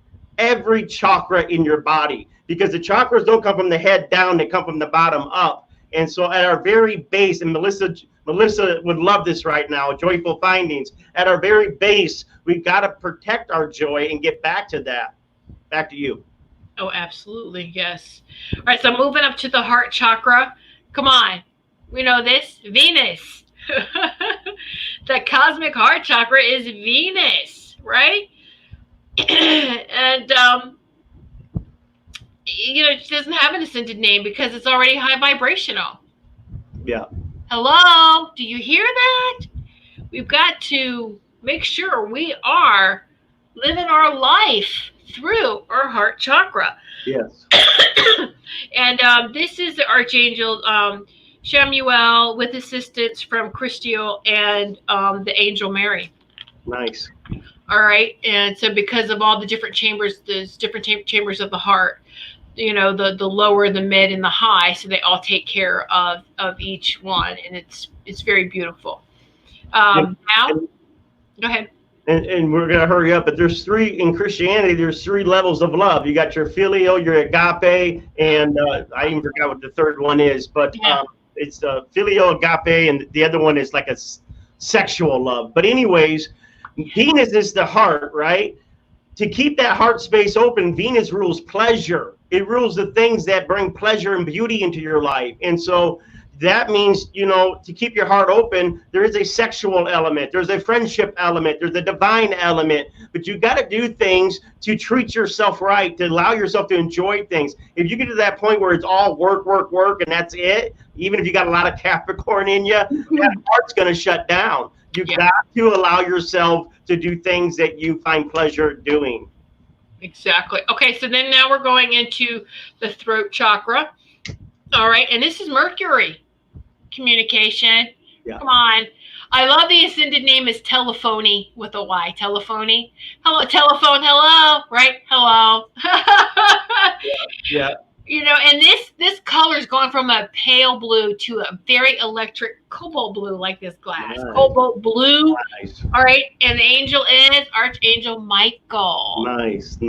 chakra in your body, because the chakras don't come from the head down, they come from the bottom up. And so at our very base, and Melissa would love this right now, joyful findings, at our very base, we've got to protect our joy and get back to that. Back to you. Oh, absolutely. Yes. All right. So moving up to the heart chakra. Come on. We know this. Venus. The cosmic heart chakra is Venus, right? And, it doesn't have an ascended name because it's already high vibrational. Yeah. Hello. Do you hear that? We've got to make sure we are living our life through our heart chakra. Yes. And this is the Archangel Shamuel with assistance from Christiel and the Angel Mary. Nice. All right. And so because of all the different chambers, there's different chambers of the heart, the lower, the mid, and the high. So they all take care of each one. And it's very beautiful. Now, go ahead. And we're going to hurry up, but there's in Christianity, there's 3 levels of love. You got your filial, your agape, and I even forgot what the third one is, but it's filial, agape, and the other one is like a sexual love. But anyways, Venus is the heart, right? To keep that heart space open, Venus rules pleasure. It rules the things that bring pleasure and beauty into your life. And so that means, to keep your heart open, there is a sexual element, there's a friendship element, there's a divine element, but you got to do things to treat yourself right, to allow yourself to enjoy things. If you get to that point where it's all work, and that's it, even if you got a lot of Capricorn in you, that heart's going to shut down. You got to allow yourself to do things that you find pleasure doing. Exactly. Okay, so then now we're going into the throat chakra. All right, and this is Mercury. Communication. Yeah. Come on. I love the ascended name is Telephony with a Y. Telephony. Hello, telephone. Hello. Right? Hello. Yeah. And this color is going from a pale blue to a very electric cobalt blue, like this glass. Nice. Cobalt blue. Nice. All right. And the angel is Archangel Michael. Nice.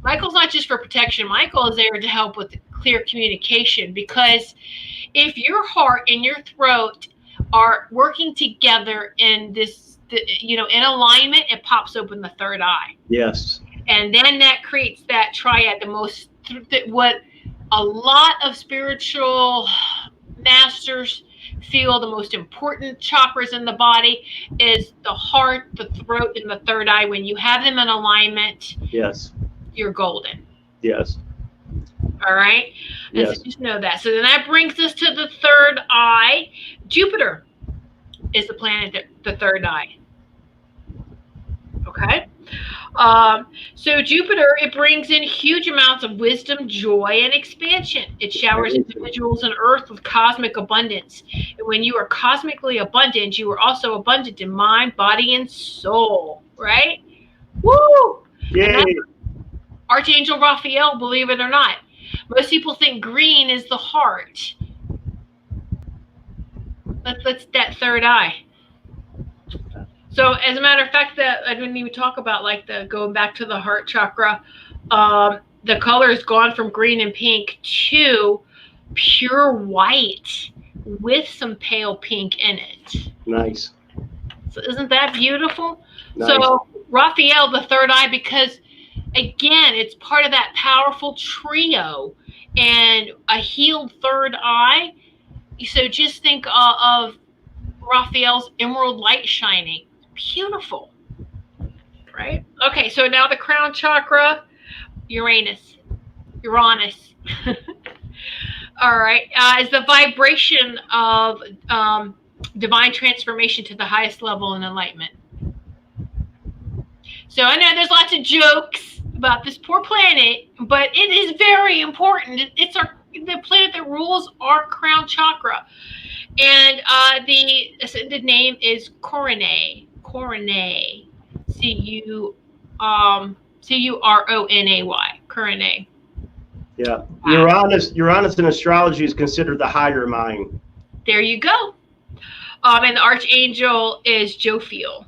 Michael's not just for protection. Michael is there to help with clear communication, because if your heart and your throat are working together in this, in alignment, it pops open the third eye. Yes. And then that creates that triad, what a lot of spiritual masters feel the most important chakras in the body is the heart, the throat, and the third eye. When you have them in alignment, yes, you're golden. Yes. All right. And yes. So just know that. So then that brings us to the third eye. Jupiter is the planet, the third eye. Okay. So Jupiter, it brings in huge amounts of wisdom, joy, and expansion. It showers individuals on Earth with cosmic abundance. And when you are cosmically abundant, you are also abundant in mind, body, and soul. Right? Woo! Yay! Archangel Raphael, believe it or not. Most people think green is the heart. Let's that third eye. So as a matter of fact, that I didn't even talk about like the going back to the heart chakra. The color has gone from green and pink to pure white with some pale pink in it. Nice. So isn't that beautiful? Nice. So Raphael, the third eye, because again, it's part of that powerful trio, and a healed third eye. So just think of Raphael's emerald light shining. Beautiful, right? Okay, so now the crown chakra, Uranus. All right, is the vibration of divine transformation to the highest level in enlightenment. So I know there's lots of jokes about this poor planet, but it is very important. It's the planet that rules our crown chakra. And the ascended name is Corone. C-U-R-O-N-A-Y. Corone. Yeah. Uranus in astrology is considered the higher mind. There you go. And the archangel is Jophiel.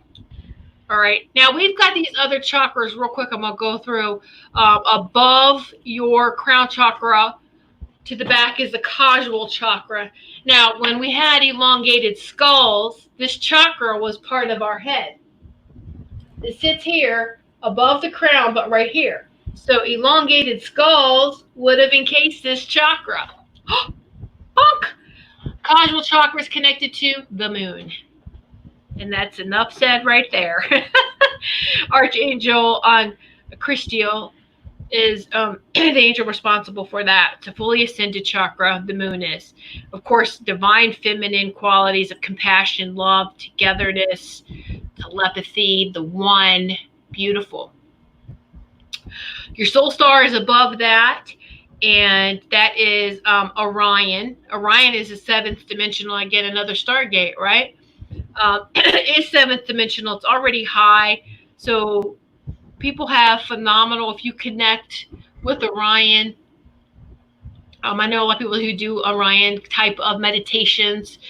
All right. Now we've got these other chakras real quick. I'm going to go through. Above your crown chakra to the back is the causal chakra. Now, when we had elongated skulls, this chakra was part of our head. It sits here above the crown, but right here. So elongated skulls would have encased this chakra. Bonk! Causal chakra is connected to the moon. And that's enough said right there. Archangel on Christiel is the angel responsible for that. To fully ascended chakra, the moon is. Of course, divine feminine qualities of compassion, love, togetherness, telepathy, the one. Beautiful. Your soul star is above that, and that is Orion. Orion is the seventh dimensional. Again, another Stargate, right? It's seventh dimensional. It's already high. So people have phenomenal, if you connect with Orion. I know a lot of people who do Orion type of meditations.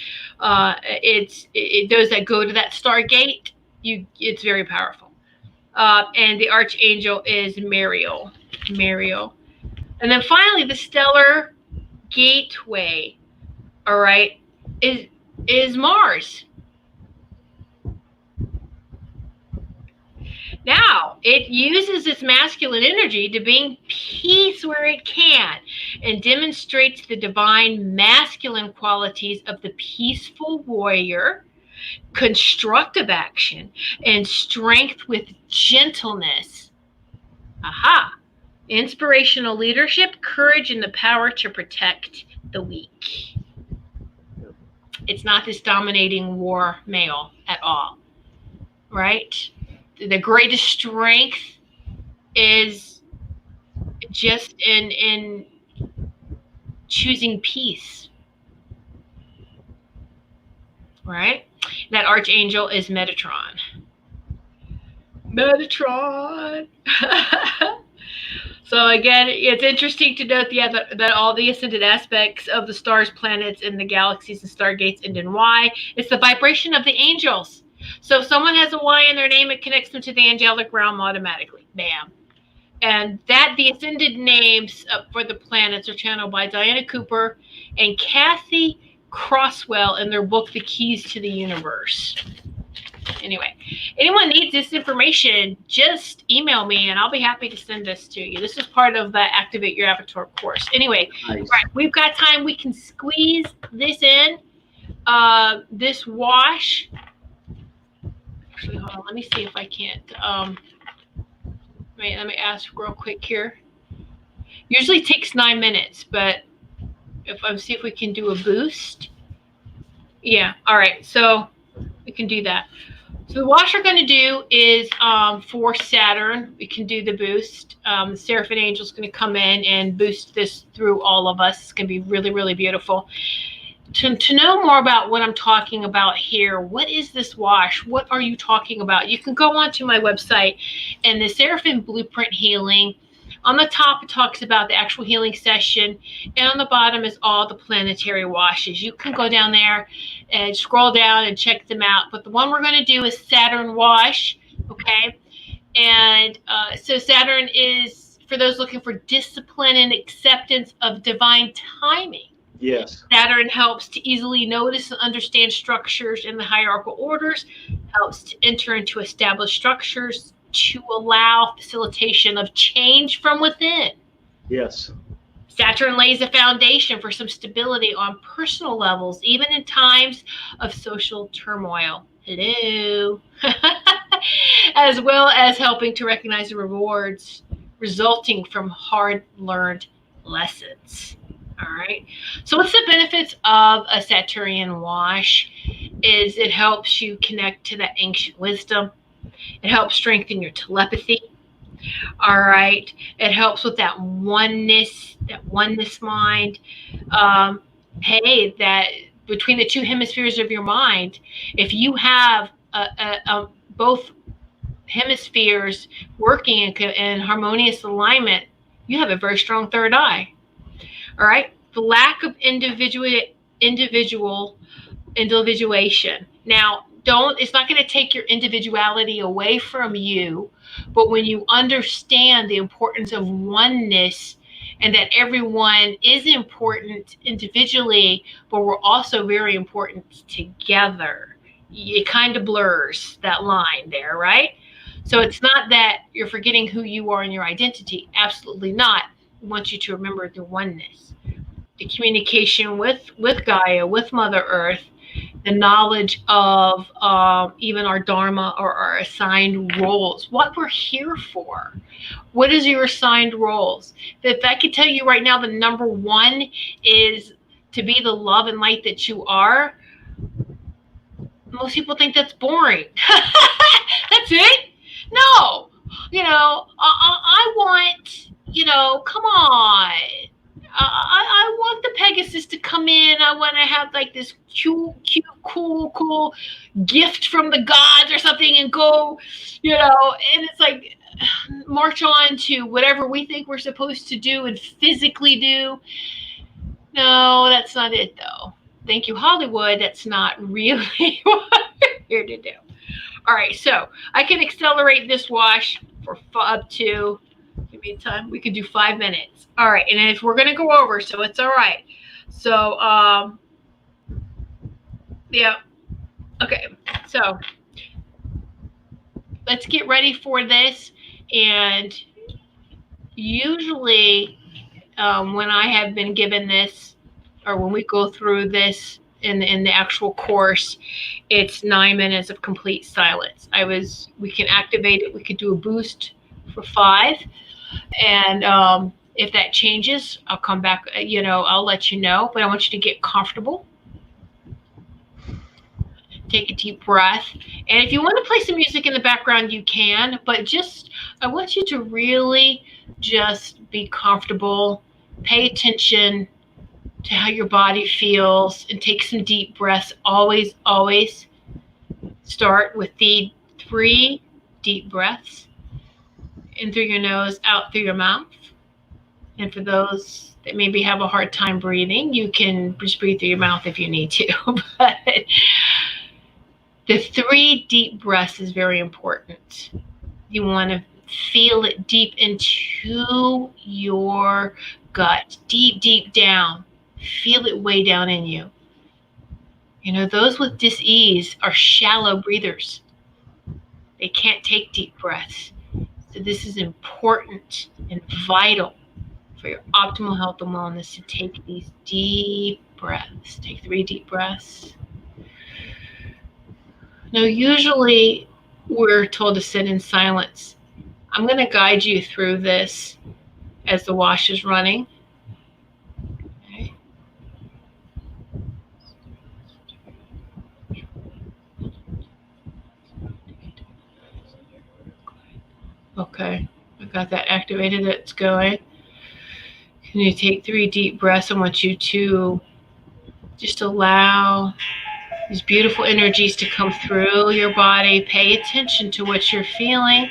Those that go to that Stargate, it's very powerful. And the archangel is Mariel. And then finally, the stellar gateway, all right, is Mars. Now, it uses its masculine energy to bring peace where it can and demonstrates the divine masculine qualities of the peaceful warrior, constructive action, and strength with gentleness. Aha! Inspirational leadership, courage, and the power to protect the weak. It's not this dominating war male at all, right? The greatest strength is just in choosing peace, right? That archangel is Metatron. So again, it's interesting to note that all the ascended aspects of the stars, planets, and the galaxies and stargates end in Y. It's the vibration of the angels. So if someone has a Y in their name, it connects them to the angelic realm automatically. Bam. And the ascended names for the planets are channeled by Diana Cooper and Kathy Crosswell in their book, The Keys to the Universe. Anyway, anyone needs this information, just email me and I'll be happy to send this to you. This is part of the Activate Your Avatar course. Anyway, nice. Right, we've got time. We can squeeze this in. This wash. Actually, hold on. Let me see if I can't. Let me ask real quick here. Usually takes 9 minutes, but see if we can do a boost. Yeah. All right. So we can do that. So the wash we're going to do is for Saturn. We can do the boost. The Seraphim Angel is going to come in and boost this through all of us. It's going to be really, really beautiful. To know more about what I'm talking about here, what is this wash? What are you talking about? You can go onto my website and the Seraphim Blueprint Healing. On the top, it talks about the actual healing session, and on the bottom is all the planetary washes. You can go down there and scroll down and check them out. But the one we're going to do is Saturn wash, okay? And so Saturn is for those looking for discipline and acceptance of divine timing. Yes. Saturn helps to easily notice and understand structures in the hierarchical orders, helps to enter into established structures to allow facilitation of change from within. Yes. Saturn lays a foundation for some stability on personal levels, even in times of social turmoil. Hello. As well as helping to recognize the rewards resulting from hard-learned lessons. All right. So what's the benefits of a Saturnian wash? Is it helps you connect to that ancient wisdom. It helps strengthen your telepathy. All right. It helps with that oneness mind. That between the two hemispheres of your mind, if you have both hemispheres working in harmonious alignment, you have a very strong third eye. All right. The lack of individuation. Now, it's not going to take your individuality away from you, but when you understand the importance of oneness and that everyone is important individually, but we're also very important together, it kind of blurs that line there, right? So it's not that you're forgetting who you are and your identity. Absolutely not. I want you to remember the oneness, the communication with Gaia, with Mother Earth, the knowledge of even our Dharma or our assigned roles, what we're here for. What is your assigned roles? If I could tell you right now, the number one is to be the love and light that you are. Most people think that's boring. That's it? No. I want, come on. I want the Pegasus to come in. I want to have like this cute, cool gift from the gods or something and go, and it's like march on to whatever we think we're supposed to do and physically do. No, that's not it though. Thank you, Hollywood. That's not really what we're here to do. All right, so I can accelerate this wash for up to, give me time, we could do 5 minutes. All right, and if we're going to go over, so it's all right. So, yeah, okay, so let's get ready for this. And usually when I have been given this, or when we go through this in the actual course, it's 9 minutes of complete silence. We can activate it. We could do a boost for 5. And if that changes, I'll come back, I'll let you know. But I want you to get comfortable. Take a deep breath. And if you want to play some music in the background, you can. But I want you to really just be comfortable. Pay attention to how your body feels and take some deep breaths. Always, always start with the 3 deep breaths. In through your nose, out through your mouth. And for those that maybe have a hard time breathing, you can just breathe through your mouth if you need to. But the 3 deep breaths is very important. You want to feel it deep into your gut, deep, deep down. Feel it way down in you. Those with dis-ease are shallow breathers. They can't take deep breaths. So this is important and vital for your optimal health and wellness to take these deep breaths. Take 3 deep breaths. Now, usually we're told to sit in silence. I'm going to guide you through this as the wash is running. Okay, I got that activated. It's going. Can you take 3 deep breaths? I want you to just allow these beautiful energies to come through your body. Pay attention to what you're feeling.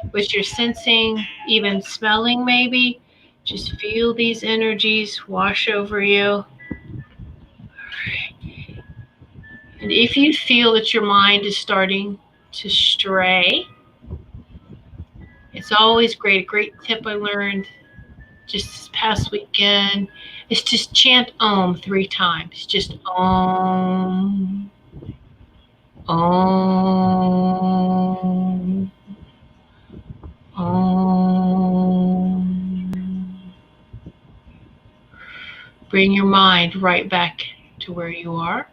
What you're sensing, even smelling maybe, just feel these energies wash over you. And if you feel that your mind is starting to stray, it's always great. A great tip I learned just this past weekend is just chant Om 3 times. Just Om, Om, Om. Bring your mind right back to where you are.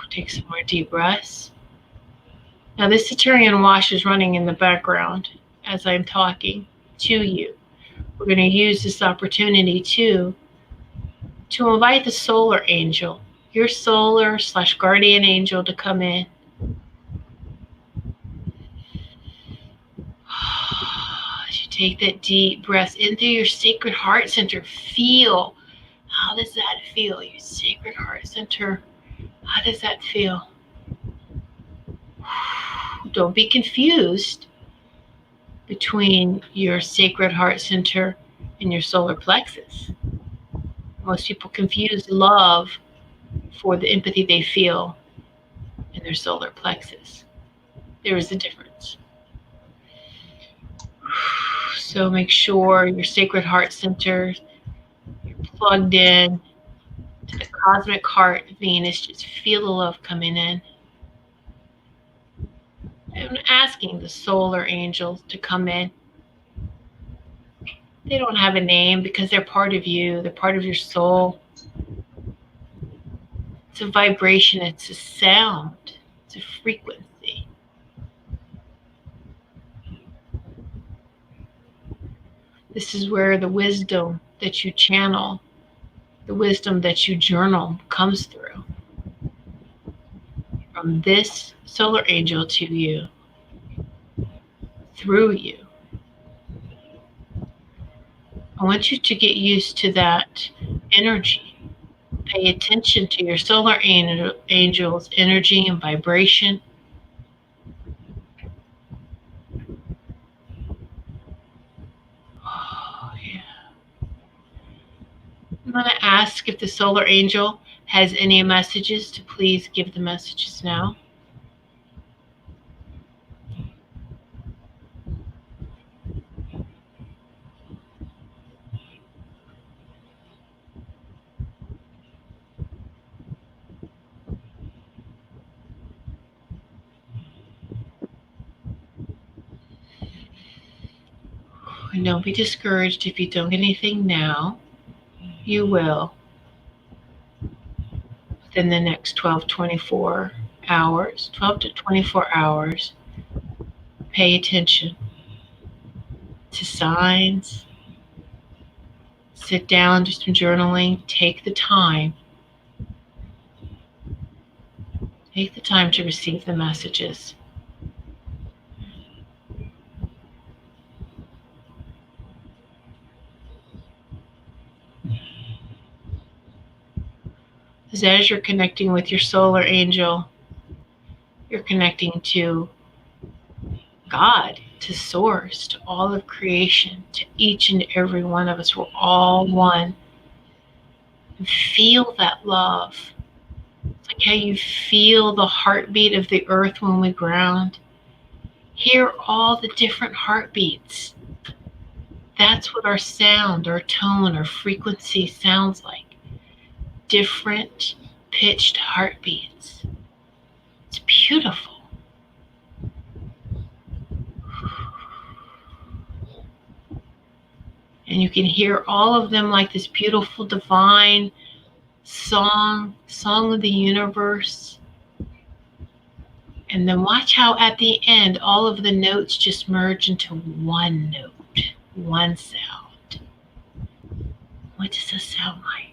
Take some more deep breaths. Now this Saturnian wash is running in the background as I'm talking to you. We're going to use this opportunity to invite the solar angel, your solar/guardian angel, to come in. As you take that deep breath into your sacred heart center, feel, how does that feel? Your sacred heart center, how does that feel? Don't be confused between your sacred heart center and your solar plexus. Most people confuse love for the empathy they feel in their solar plexus. There is a difference. So make sure your sacred heart center, you're plugged in to the cosmic heart of Venus. Just feel the love coming in. I'm asking the solar angels to come in. They don't have a name because they're part of you. They're part of your soul. It's a vibration. It's a sound. It's a frequency. This is where the wisdom that you channel, the wisdom that you journal comes through. From this solar angel to you, through you. I want you to get used to that energy. Pay attention to your solar angel's energy and vibration. Oh, yeah. I'm going to ask if the solar angel has any messages to please give the messages now. And don't be discouraged if you don't get anything now. You will within the next 12 to 24 hours. Pay attention to signs. Sit down, do some journaling. Take the time. Take the time to receive the messages. As you're connecting with your solar angel, you're connecting to God, to Source, to all of creation, to each and every one of us. We're all one. And feel that love. It's like how you feel the heartbeat of the earth when we ground. Hear all the different heartbeats. That's what our sound, our tone, our frequency sounds like. Different pitched heartbeats. It's beautiful. And you can hear all of them like this beautiful divine song of the universe. And then watch how at the end all of the notes just merge into one note, one sound. What does this sound like?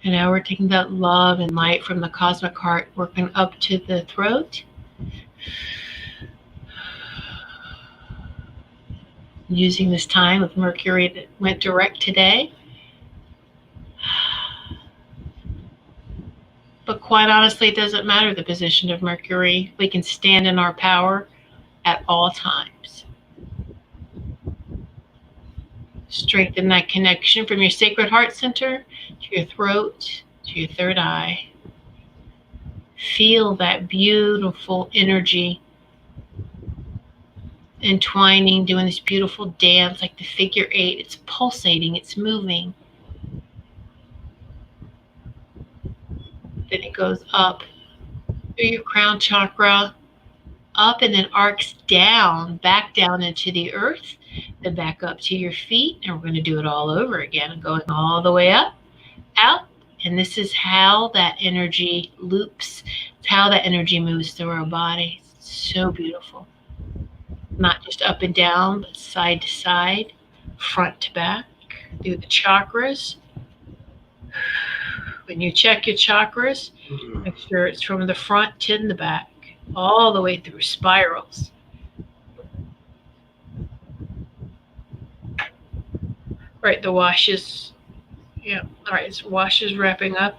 And now we're taking that love and light from the cosmic heart, working up to the throat, Using this time with Mercury that went direct today. But quite honestly, it doesn't matter the position of Mercury. We can stand in our power at all times. Strengthen that connection from your sacred heart center to your throat, to your third eye. Feel that beautiful energy entwining, doing this beautiful dance like the figure 8. It's pulsating, it's moving. Then it goes up through your crown chakra, up and then arcs down, back down into the earth, then back up to your feet. And we're going to do it all over again, going all the way up, out. And this is how that energy loops. It's how that energy moves through our body. It's so beautiful. Not just up and down, but side to side, front to back, through the chakras. When you check your chakras, make sure it's from the front to the back, all the way through spirals. Right, the wash is, yeah, all right, so wash is wrapping up.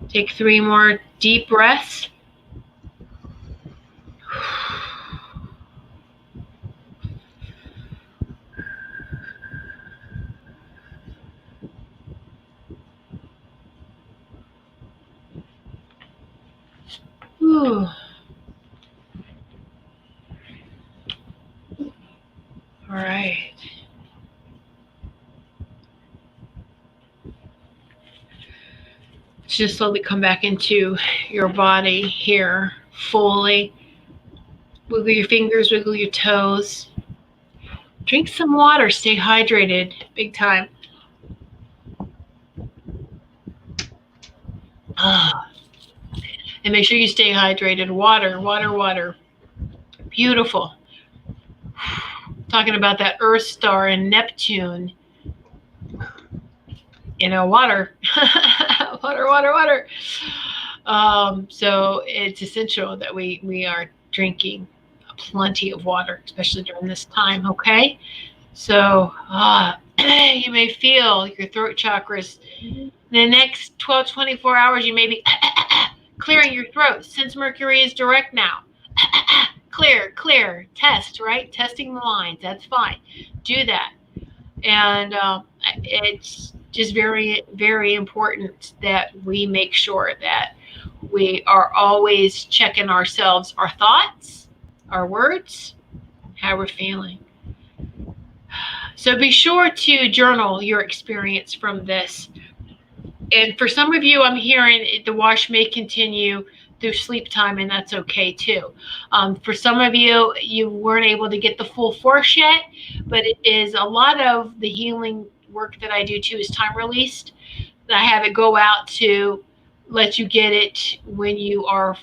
Take 3 more deep breaths. Ooh. All right. Just slowly come back into your body here fully. Wiggle your fingers, wiggle your toes. Drink some water, stay hydrated, big time. And make sure you stay hydrated. Water, water, water. Beautiful. Talking about that Earth star and Neptune. You know, water. Water, water, water. So it's essential that we are drinking plenty of water, especially during this time, okay? So you may feel your throat chakras. In the next 12, 24 hours, you may be clearing your throat. Since Mercury is direct now, clear, clear, test, right? Testing the lines, that's fine. Do that. And it's just very, very important that we make sure that we are always checking ourselves, our thoughts, our words, how we're feeling. So be sure to journal your experience from this. And for some of you, I'm hearing the wash may continue through sleep time, and that's okay too. For some of you, you weren't able to get the full force yet, but it is a lot of the healing work that I do too is time released. I have it go out to let you get it when you are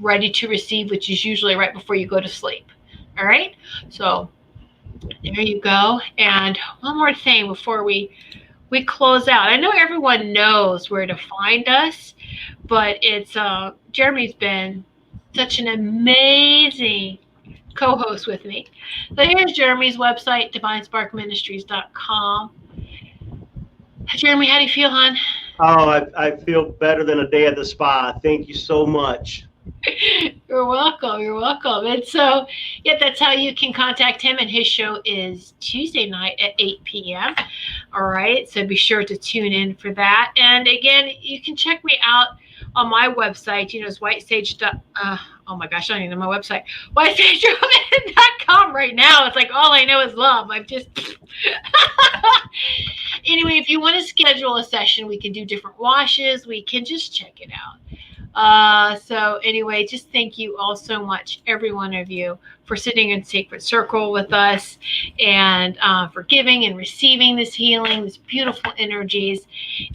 ready to receive, which is usually right before you go to sleep. All right, so there you go. And one more thing before we close out. I know everyone knows where to find us, but it's Jeremy's been such an amazing co-host with me. So here's Jeremy's website, divinesparkministries.com. Jeremy, how do you feel, hon? Oh, I feel better than a day at the spa. Thank you so much. You're welcome. You're welcome. And so, yeah, that's how you can contact him. And his show is Tuesday night at 8 p.m. All right. So be sure to tune in for that. And again, you can check me out on my website. You know, it's whitesage. Oh my gosh, I don't even know my website. whitesagewoman.com right now. It's like all I know is love. I've just. Anyway, if you want to schedule a session, we can do different washes. We can just check it out. So anyway, just thank you all so much, every one of you, for sitting in sacred circle with us and for giving and receiving this healing, these beautiful energies.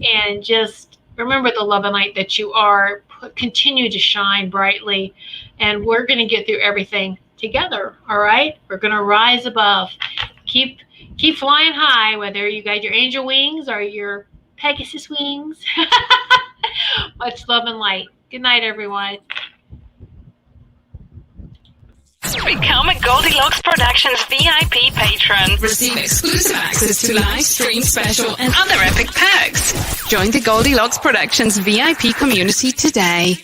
And just remember the love and light that you are. Continue to shine brightly. And we're going to get through everything together. All right? We're going to rise above. Keep flying high, whether you got your angel wings or your Pegasus wings. Much love and light. Good night, everyone. Become a Goldylocks Productions VIP patron. Receive exclusive access to live stream special and other epic perks. Join the Goldylocks Productions VIP community today.